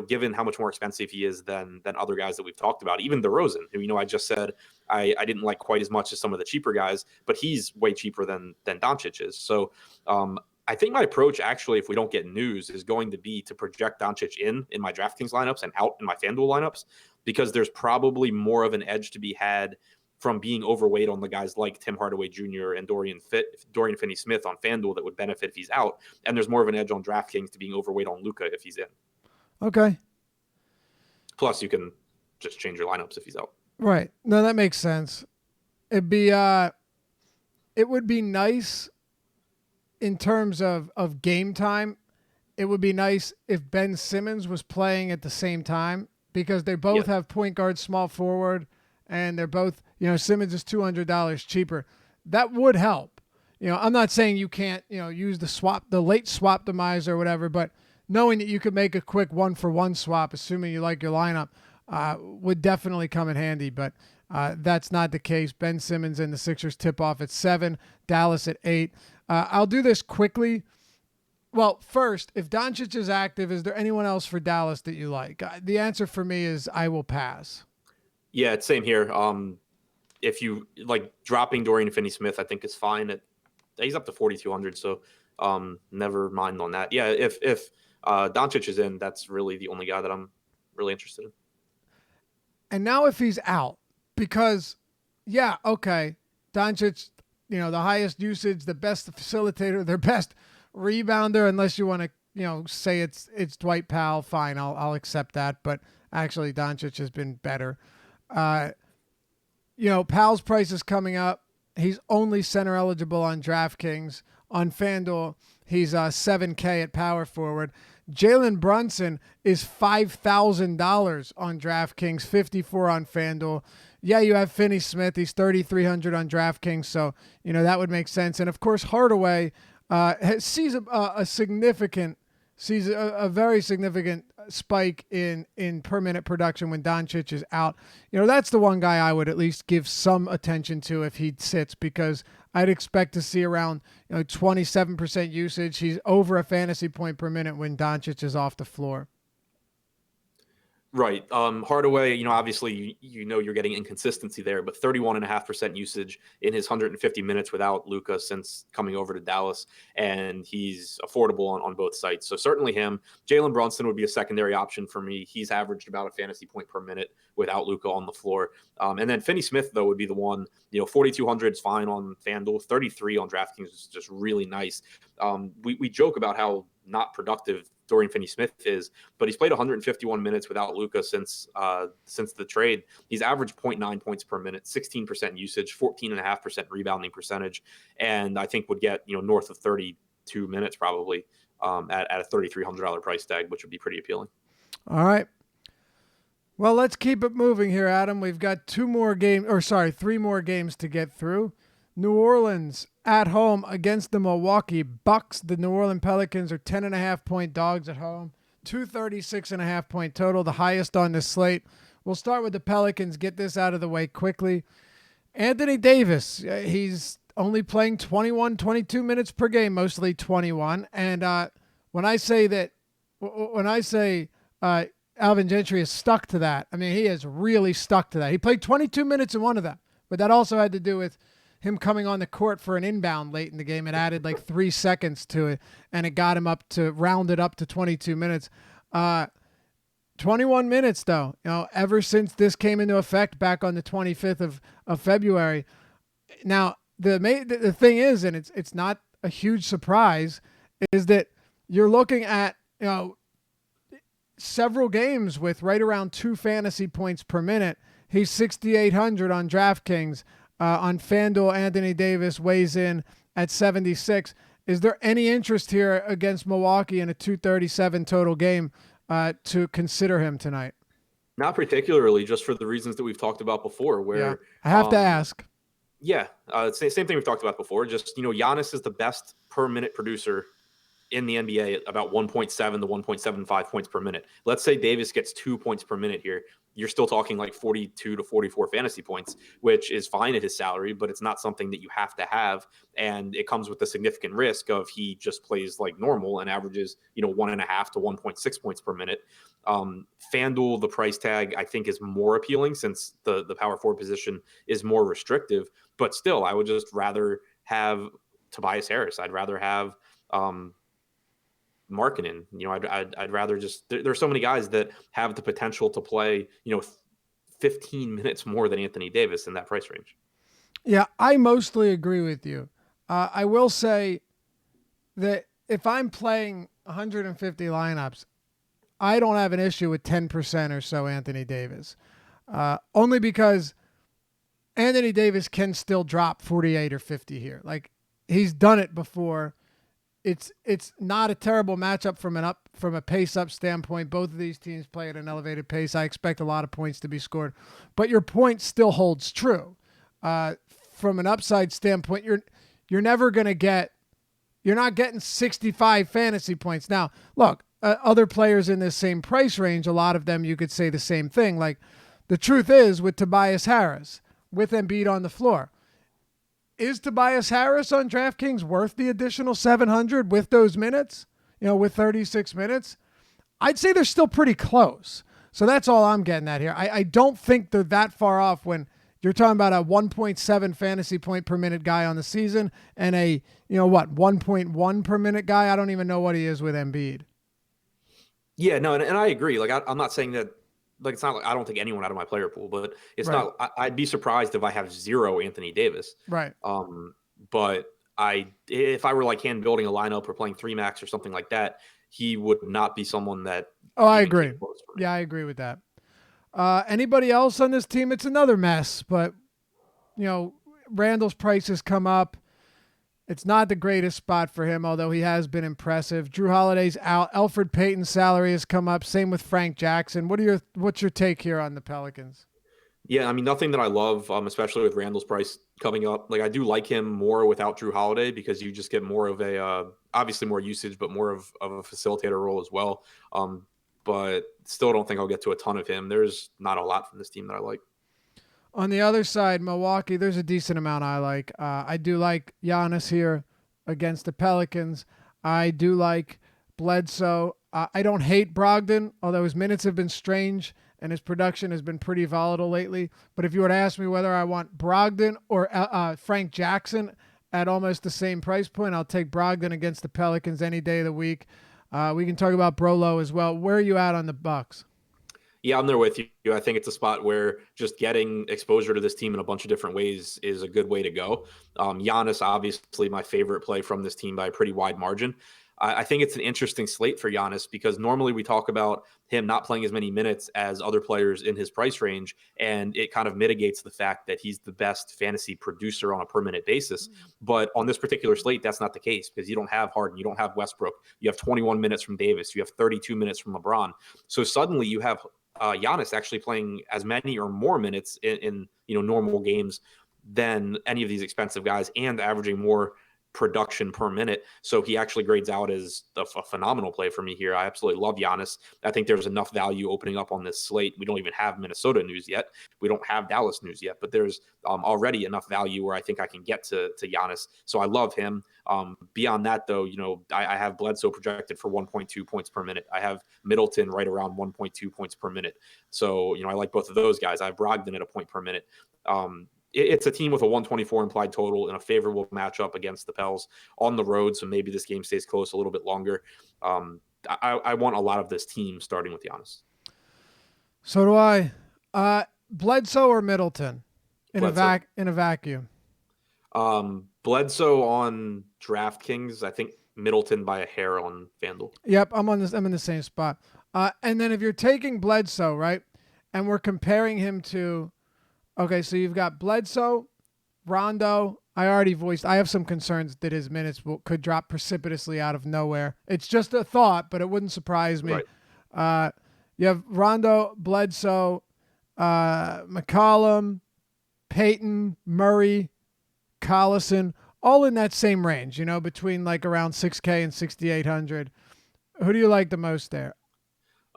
given how much more expensive he is than other guys that we've talked about, even DeRozan, who, I just said I didn't like quite as much as some of the cheaper guys, but he's way cheaper than Doncic is. So I think my approach, actually, if we don't get news, is going to be to project Doncic in my DraftKings lineups and out in my FanDuel lineups, because there's probably more of an edge to be had from being overweight on the guys like Tim Hardaway Jr. and Dorian Finney-Smith on FanDuel that would benefit if he's out. And there's more of an edge on DraftKings to being overweight on Luka if he's in. Okay. Plus, you can just change your lineups if he's out. Right. No, that makes sense. It would be nice in terms of game time. It would be nice if Ben Simmons was playing at the same time, because they both have point guard, small forward, and they're both, Simmons is $200 cheaper. That would help. I'm not saying you can't, use the late swap demise or whatever, but knowing that you could make a quick 1-for-1 swap, assuming you like your lineup, would definitely come in handy. But that's not the case. Ben Simmons and the Sixers tip off at 7, Dallas at 8. I'll do this quickly. Well, first, if Doncic is active, is there anyone else for Dallas that you like? The answer for me is I will pass. Yeah, it's same here. If you like dropping Dorian Finney-Smith, I think is fine. He's up to 4,200, so never mind on that. Yeah, if Doncic is in, that's really the only guy that I'm really interested in. And now if he's out, because, Doncic, the highest usage, the best facilitator, their best rebounder, unless you want to, say it's Dwight Powell, fine, I'll accept that. But actually, Doncic has been better. Powell's price is coming up. He's only center eligible on DraftKings. On FanDuel, he's $7K at power forward. Jalen Brunson is $5,000 on DraftKings, $54 on FanDuel. Yeah, you have Finney-Smith. He's $3,300 on DraftKings, so that would make sense. And of course, Hardaway sees a very significant spike in per minute production when Doncic is out. That's the one guy I would at least give some attention to if he sits, because I'd expect to see around 27% usage. He's over a fantasy point per minute when Doncic is off the floor. Right. Hardaway, obviously, you're getting inconsistency there, but 31.5% usage in his 150 minutes without Luka since coming over to Dallas, and he's affordable on both sites. So certainly him. Jalen Brunson would be a secondary option for me. He's averaged about a fantasy point per minute without Luka on the floor. And then Finney-Smith, though, would be the one. 4,200 is fine on FanDuel. 33 on DraftKings is just really nice. We joke about how not productive Dorian Finney-Smith is, but he's played 151 minutes without Luka since the trade. He's averaged 0.9 points per minute, 16% usage, 14.5% rebounding percentage, and I think would get north of 32 minutes probably at a $3,300 price tag, which would be pretty appealing. All right. Well, let's keep it moving here, Adam. We've got 3 more games to get through. New Orleans at home against the Milwaukee Bucks. The New Orleans Pelicans are 10.5-point dogs at home. 236.5-point total, the highest on the slate. We'll start with the Pelicans. Get this out of the way quickly. Anthony Davis, he's only playing 22 minutes per game, mostly 21. And when I say Alvin Gentry is stuck to that, I mean, he is really stuck to that. He played 22 minutes in one of them, but that also had to do with him coming on the court for an inbound late in the game. It added like 3 seconds to it, and it got him rounded up to 22 minutes. 21 minutes, though, ever since this came into effect back on the 25th of February. Now, the thing is, and it's not a huge surprise, is that you're looking at, several games with right around 2 fantasy points per minute. He's 6,800 on DraftKings. On FanDuel, Anthony Davis weighs in at 76. Is there any interest here against Milwaukee in a 237 total game to consider him tonight? Not particularly, just for the reasons that we've talked about before. Where I have to ask. Yeah, same thing we've talked about before. Just Giannis is the best per minute producer in the NBA about 1.7 to 1.75 points per minute. Let's say Davis gets 2 points per minute here. You're still talking like 42 to 44 fantasy points, which is fine at his salary, but it's not something that you have to have. And it comes with a significant risk of he just plays like normal and averages, 1.5 to 1.6 points per minute. FanDuel, the price tag, I think is more appealing since the power forward position is more restrictive. But still, I would just rather have Tobias Harris. I'd rather have Markkanen. I'd rather just there's so many guys that have the potential to play 15 minutes more than Anthony Davis in that price range. Yeah, I mostly agree with you. I will say that if I'm playing 150 lineups, I don't have an issue with 10% or so Anthony Davis, only because Anthony Davis can still drop 48 or 50 here. Like, he's done it before. It's not a terrible matchup from a pace up standpoint. Both of these teams play at an elevated pace. I expect a lot of points to be scored, but your point still holds true. From an upside standpoint, you're never going to get. You're not getting 65 fantasy points. Now, look, other players in this same price range, a lot of them you could say the same thing. Like, the truth is, with Tobias Harris, with Embiid on the floor, is Tobias Harris on DraftKings worth the additional 700 with those minutes? With 36 minutes? I'd say they're still pretty close. So that's all I'm getting at here. I don't think they're that far off when you're talking about a 1.7 fantasy point per minute guy on the season and a, 1.1 per minute guy. I don't even know what he is with Embiid. Yeah, no, and I agree. Like, I'm not saying that, like, it's not like I don't take anyone out of my player pool, but it's right. not, I'd be surprised if I have 0 Anthony Davis. Right. But if I were like hand building a lineup or playing 3 max or something like that, he would not be someone that. Oh, I agree. Yeah, I agree with that. Anybody else on this team? It's another mess, but Randall's prices come up. It's not the greatest spot for him, although he has been impressive. Drew Holiday's out. Elfrid Payton's salary has come up. Same with Frank Jackson. What's your take here on the Pelicans? Yeah, I mean, nothing that I love, especially with Randall's price coming up. Like, I do like him more without Drew Holiday because you just get more of a, obviously more usage, but more of a facilitator role as well. But still don't think I'll get to a ton of him. There's not a lot from this team that I like. On the other side, Milwaukee, there's a decent amount I like. I do like Giannis here against the Pelicans. I do like Bledsoe. I don't hate Brogdon, although his minutes have been strange and his production has been pretty volatile lately. But if you were to ask me whether I want Brogdon or Frank Jackson at almost the same price point, I'll take Brogdon against the Pelicans any day of the week. We can talk about Brolo as well. Where are you at on the Bucks? Yeah, I'm there with you. I think it's a spot where just getting exposure to this team in a bunch of different ways is a good way to go. Giannis, obviously my favorite play from this team by a pretty wide margin. I think it's an interesting slate for Giannis because normally we talk about him not playing as many minutes as other players in his price range, and it kind of mitigates the fact that he's the best fantasy producer on a per minute basis. But on this particular slate, that's not the case because you don't have Harden, you don't have Westbrook, you have 21 minutes from Davis, you have 32 minutes from LeBron. So suddenly you have Giannis actually playing as many or more minutes in normal games than any of these expensive guys and averaging more production per minute. So he actually grades out as a phenomenal play for me here. I absolutely love Giannis. I think there's enough value opening up on this slate. We don't even have Minnesota news yet. We don't have Dallas news yet, but there's already enough value where I think I can get to Giannis. So I love him. Beyond that, though, I have Bledsoe projected for 1.2 points per minute. I have Middleton right around 1.2 points per minute. So, I like both of those guys. I have Brogdon at a point per minute. It's a team with a 124 implied total in a favorable matchup against the Pels on the road. So maybe this game stays close a little bit longer. I want a lot of this team starting with Giannis. So do I. Bledsoe or Middleton in a vacuum? Bledsoe on DraftKings. I think Middleton by a hair on FanDuel. Yep, I'm in the same spot. And then if you're taking Bledsoe, right, and we're comparing him to, okay, so you've got Bledsoe, Rondo. I have some concerns that his minutes could drop precipitously out of nowhere. It's just a thought, but it wouldn't surprise me. Right. You have Rondo, Bledsoe, McCollum, Peyton, Murray, Collison, all in that same range, between like around 6K and 6,800. Who do you like the most there?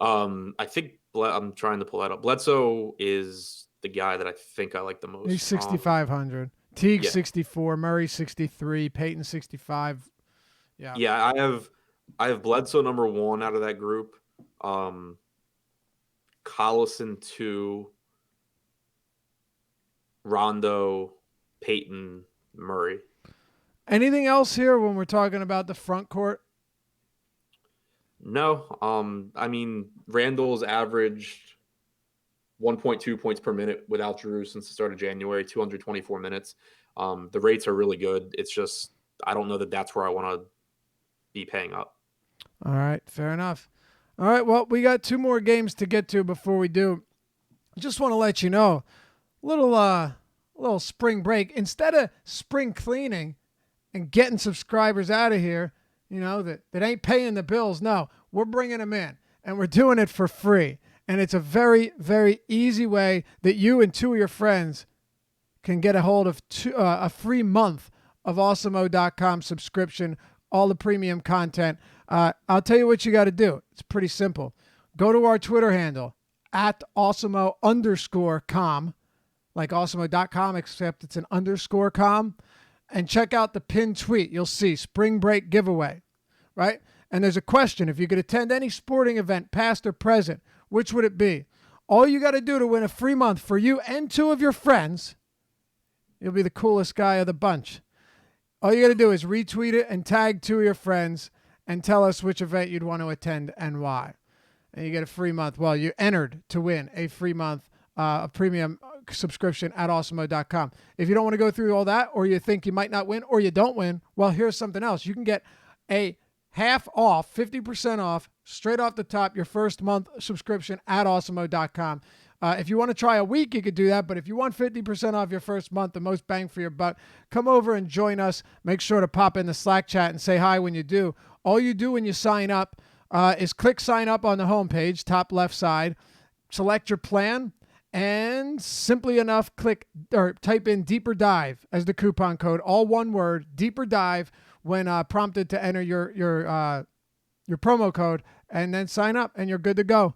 I think I'm trying to pull that up. Bledsoe is the guy that I think I like the He's most. 6,500. Teague Yeah, 64, Murray 63, Peyton 65. Yeah. yeah. I have Bledsoe number one out of that group. Um, Collison two, Rondo, Peyton, Murray. Anything else here when we're talking about the front court? No, I mean Randall's averaged 1.2 points per minute without Drew since the start of January, 224 minutes. The rates are really good. It's just I don't know that that's where I want to be paying up. All right, fair enough. All right, well, we got two more games to get to before we do. Just want to let you know, little spring break. Instead of spring cleaning and getting subscribers out of here, that ain't paying the bills. No, we're bringing them in, and we're doing it for free. And it's a very, very easy way that you and two of your friends can get a hold of a free month of awesemo.com subscription, all the premium content. I'll tell you what you got to do. It's pretty simple. Go to our Twitter handle at awesemo_com, like awesemo.com, except it's an _com, and check out the pinned tweet. You'll see spring break giveaway, right? And there's a question. If you could attend any sporting event, past or present, which would it be? All you got to do to win a free month for you and two of your friends, you'll be the coolest guy of the bunch. All you got to do is retweet it and tag two of your friends and tell us which event you'd want to attend and why. And you get a free month. Well, you entered to win a free month of premium subscription at awesemo.com. If you don't want to go through all that, or you think you might not win, or you don't win, well, here's something else. You can get a half off, 50% off, straight off the top, your first month subscription at awesemo.com. If you want to try a week, you could do that. But if you want 50% off your first month, the most bang for your buck, come over and join us. Make sure to pop in the Slack chat and say hi when you do. All you do when you sign up is click sign up on the homepage, top left side, select your plan, and simply enough, click or type in Deeper Dive as the coupon code, all one word, Deeper Dive, when prompted to enter your promo code, and then sign up, and you're good to go.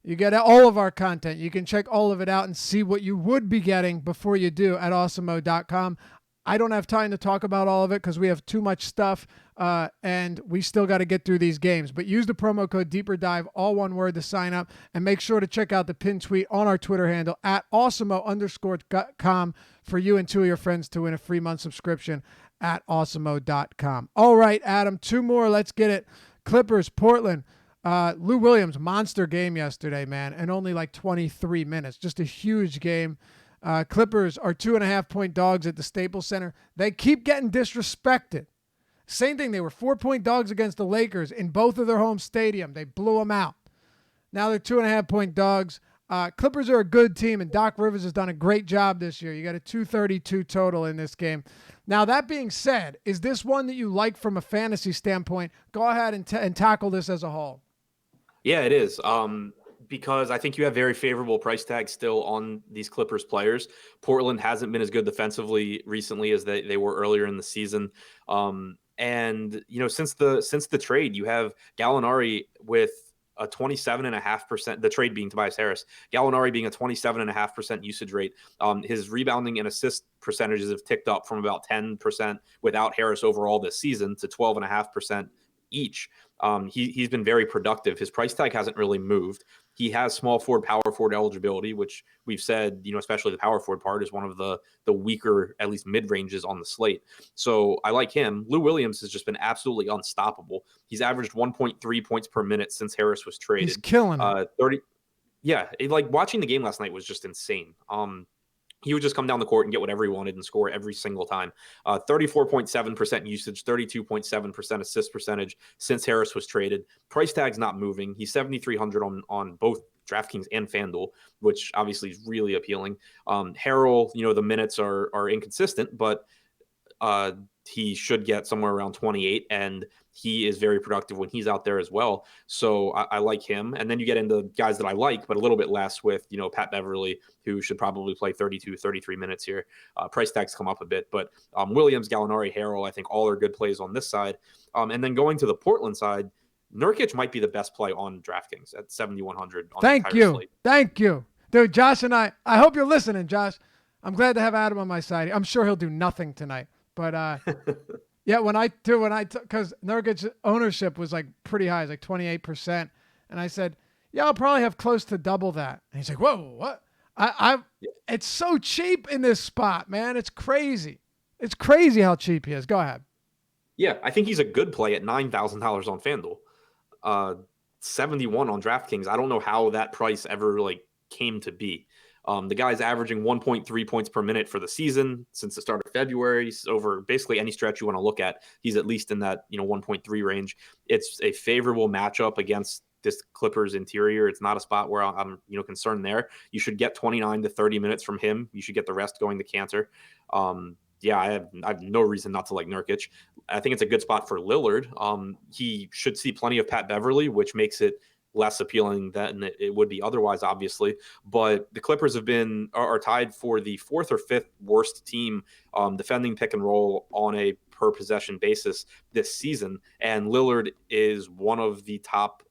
You get all of our content. You can check all of it out and see what you would be getting before you do at awesemo.com. I don't have time to talk about all of it because we have too much stuff, and we still got to get through these games. But use the promo code Deeper Dive, all one word, to sign up, and make sure to check out the pinned tweet on our Twitter handle at awesemo_com for you and two of your friends to win a free month subscription at awesemo.com. All right, Adam, two more. Let's get it. Clippers, Portland. Lou Williams, monster game yesterday, man, and only like 23 minutes. Just a huge game. Clippers are 2.5-point dogs at the Staples Center. They keep getting disrespected. Same thing. They were 4-point dogs against the Lakers in both of their home stadium. They blew them out. Now they're 2.5-point dogs. Clippers are a good team, and Doc Rivers has done a great job this year. You got a 232 total in this game. Now, that being said, is this one that you like from a fantasy standpoint? Go ahead and tackle this as a whole. Yeah, it is. Because I think you have very favorable price tags still on these Clippers players. Portland hasn't been as good defensively recently as they were earlier in the season. And since the trade, you have Gallinari with a 27.5%, the trade being Tobias Harris, Gallinari being a 27.5% usage rate. His rebounding and assist percentages have ticked up from about 10% without Harris overall this season to 12.5% each. He's been very productive. His price tag hasn't really moved. He has small forward, power forward eligibility, which we've said, especially the power forward part is one of the weaker, at least mid ranges on the slate. So I like him. Lou Williams has just been absolutely unstoppable. He's averaged 1.3 points per minute since Harris was traded. He's killing it. 30. Yeah, watching the game last night was just insane. He would just come down the court and get whatever he wanted and score every single time. 34.7% usage, 32.7% assist percentage since Harris was traded. Price tag's not moving. He's 7,300 on both DraftKings and FanDuel, which obviously is really appealing. Harrell, the minutes are inconsistent, but he should get somewhere around 28, and he is very productive when he's out there as well. So I like him. And then you get into guys that I like, but a little bit less with, Pat Beverly, who should probably play 32, 33 minutes here. Price tags come up a bit, but Williams, Gallinari, Harrell, I think all are good plays on this side. And then going to the Portland side, Nurkic might be the best play on DraftKings at 7,100 on the entire slate. Thank you. Dude, Josh and I hope you're listening, Josh. I'm glad to have Adam on my side. I'm sure he'll do nothing tonight. But yeah, because Nurkic's ownership was like pretty high, like 28%. And I said, yeah, I'll probably have close to double that. And he's like, whoa, what? It's so cheap in this spot, man. It's crazy. It's crazy how cheap he is. Go ahead. Yeah, I think he's a good play at $9,000 on FanDuel. 71 on DraftKings. I don't know how that price ever came to be. The guy's averaging 1.3 points per minute for the season since the start of February. He's over basically any stretch you want to look at. He's at least in that 1.3 range. It's a favorable matchup against this Clippers interior. It's not a spot where I'm concerned there. You should get 29 to 30 minutes from him. You should get the rest going to Cantor. Yeah, I have no reason not to like Nurkic. I think it's a good spot for Lillard. He should see plenty of Pat Beverly, which makes it less appealing than it would be otherwise, obviously. But the Clippers are tied for the fourth or fifth worst team defending pick and roll on a per possession basis this season. And Lillard is one of the top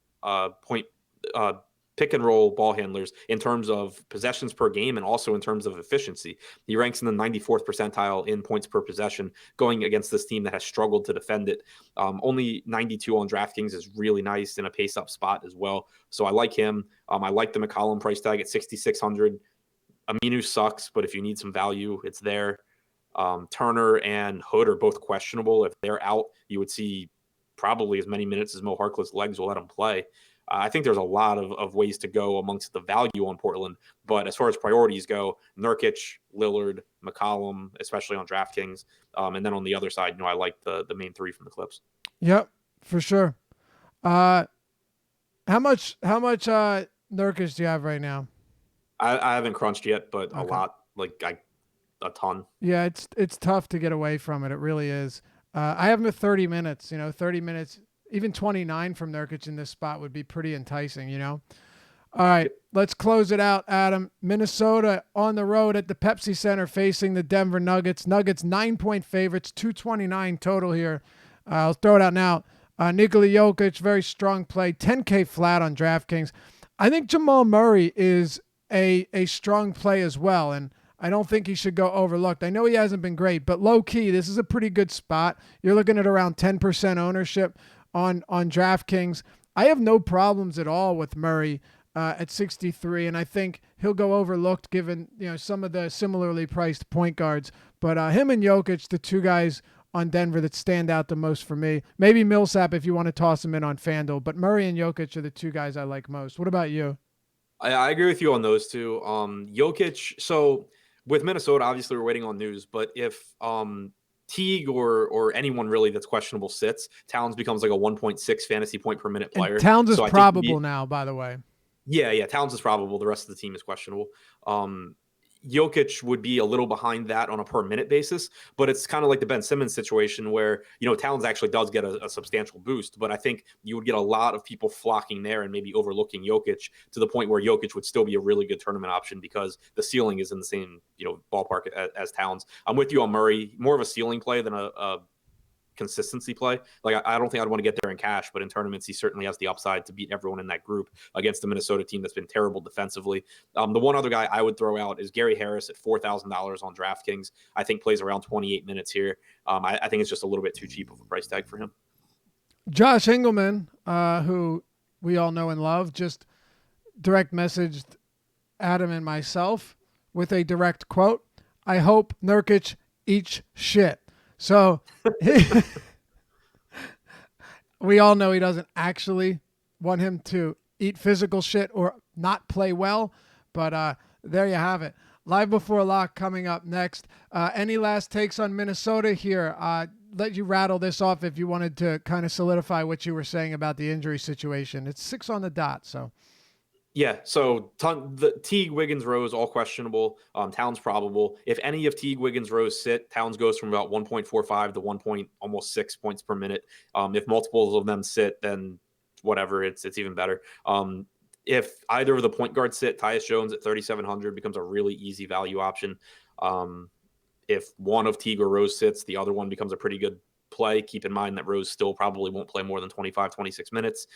pick and roll ball handlers in terms of possessions per game and also in terms of efficiency. He ranks in the 94th percentile in points per possession going against this team that has struggled to defend it. Only 92 on DraftKings is really nice in a pace up spot as well. So I like him. I like the McCollum price tag at 6,600. Aminu sucks, but if you need some value, it's there. Turner and Hood are both questionable. If they're out, you would see probably as many minutes as Mo Harkless' legs will let him play. I think there's a lot of ways to go amongst the value on Portland. But as far as priorities go, Nurkic, Lillard, McCollum, especially on DraftKings. And then on the other side, I like the main three from the Clips. Yep, for sure. How much Nurkic do you have right now? I haven't crunched yet, but okay. A lot, a ton. Yeah, it's tough to get away from it. It really is. I have him at 30 minutes, 30 minutes. Even 29 from Nurkic in this spot would be pretty enticing, All right, let's close it out, Adam. Minnesota on the road at the Pepsi Center facing the Denver Nuggets. Nuggets 9-point favorites, 229 total here. I'll throw it out now. Nikola Jokic, very strong play, 10K flat on DraftKings. I think Jamal Murray is a strong play as well, and I don't think he should go overlooked. I know he hasn't been great, but low-key, this is a pretty good spot. You're looking at around 10% ownership on DraftKings. I have no problems at all with Murray at 63, and I think he'll go overlooked given some of the similarly priced point guards. But him and Jokic, the two guys on Denver that stand out the most for me. Maybe Millsap if you want to toss him in on FanDuel, but Murray and Jokic are the two guys I like most. What about you? I agree with you on those two. Jokic, so with Minnesota, obviously we're waiting on news, but if Teague or anyone really that's questionable sits, Towns becomes like a 1.6 fantasy point per minute player. And Towns is probable now, by the way. Yeah, Towns is probable. The rest of the team is questionable. Jokic would be a little behind that on a per minute basis, but it's kind of like the Ben Simmons situation where, Towns actually does get a substantial boost, but I think you would get a lot of people flocking there and maybe overlooking Jokic to the point where Jokic would still be a really good tournament option because the ceiling is in the same, ballpark as Towns. I'm with you on Murray, more of a ceiling play than a consistency play. I don't think I'd want to get there in cash, but in tournaments, he certainly has the upside to beat everyone in that group against the Minnesota team that's been terrible defensively. The one other guy I would throw out is Gary Harris at $4,000 on DraftKings. I think plays around 28 minutes here. I think it's just a little bit too cheap of a price tag for him. Josh Engelman, who we all know and love, just direct messaged Adam and myself with a direct quote. I hope Nurkic eats shit. So we all know he doesn't actually want him to eat physical shit or not play well, but there you have it. Live Before Lock coming up next. Any last takes on Minnesota here? Let you rattle this off if you wanted to kind of solidify what you were saying about the injury situation. It's 6 on the dot, so. Yeah, so the Teague, Wiggins, Rose, all questionable. Towns probable. If any of Teague, Wiggins, Rose sit, Towns goes from about 1.45 to 1 point, almost 6 points per minute. If multiples of them sit, then whatever, it's even better. If either of the point guards sit, Tyus Jones at 3,700 becomes a really easy value option. If one of Teague or Rose sits, the other one becomes a pretty good play. Keep in mind that Rose still probably won't play more than 25, 26 minutes.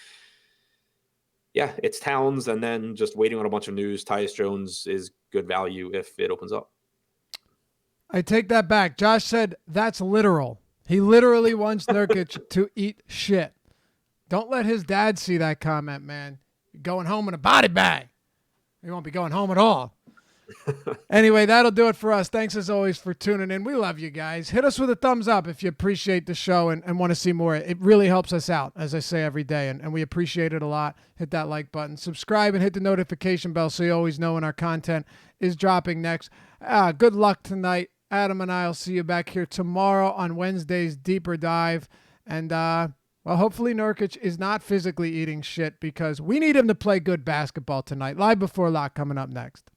Yeah, it's Towns, and then just waiting on a bunch of news. Tyus Jones is good value if it opens up. I take that back. Josh said that's literal. He literally wants Nurkic to eat shit. Don't let his dad see that comment, man. You're going home in a body bag. You won't be going home at all. Anyway, that'll do it for us. Thanks as always for tuning in. We love you guys. Hit us with a thumbs up if you appreciate the show and want to see more. It really helps us out, as I say every day, and we appreciate it a lot. Hit that like button. Subscribe and hit the notification bell so you always know when our content is dropping next. Good luck tonight. Adam and I will see you back here tomorrow on Wednesday's Deeper Dive. And, well, hopefully Nurkic is not physically eating shit because we need him to play good basketball tonight. Live Before Lock coming up next.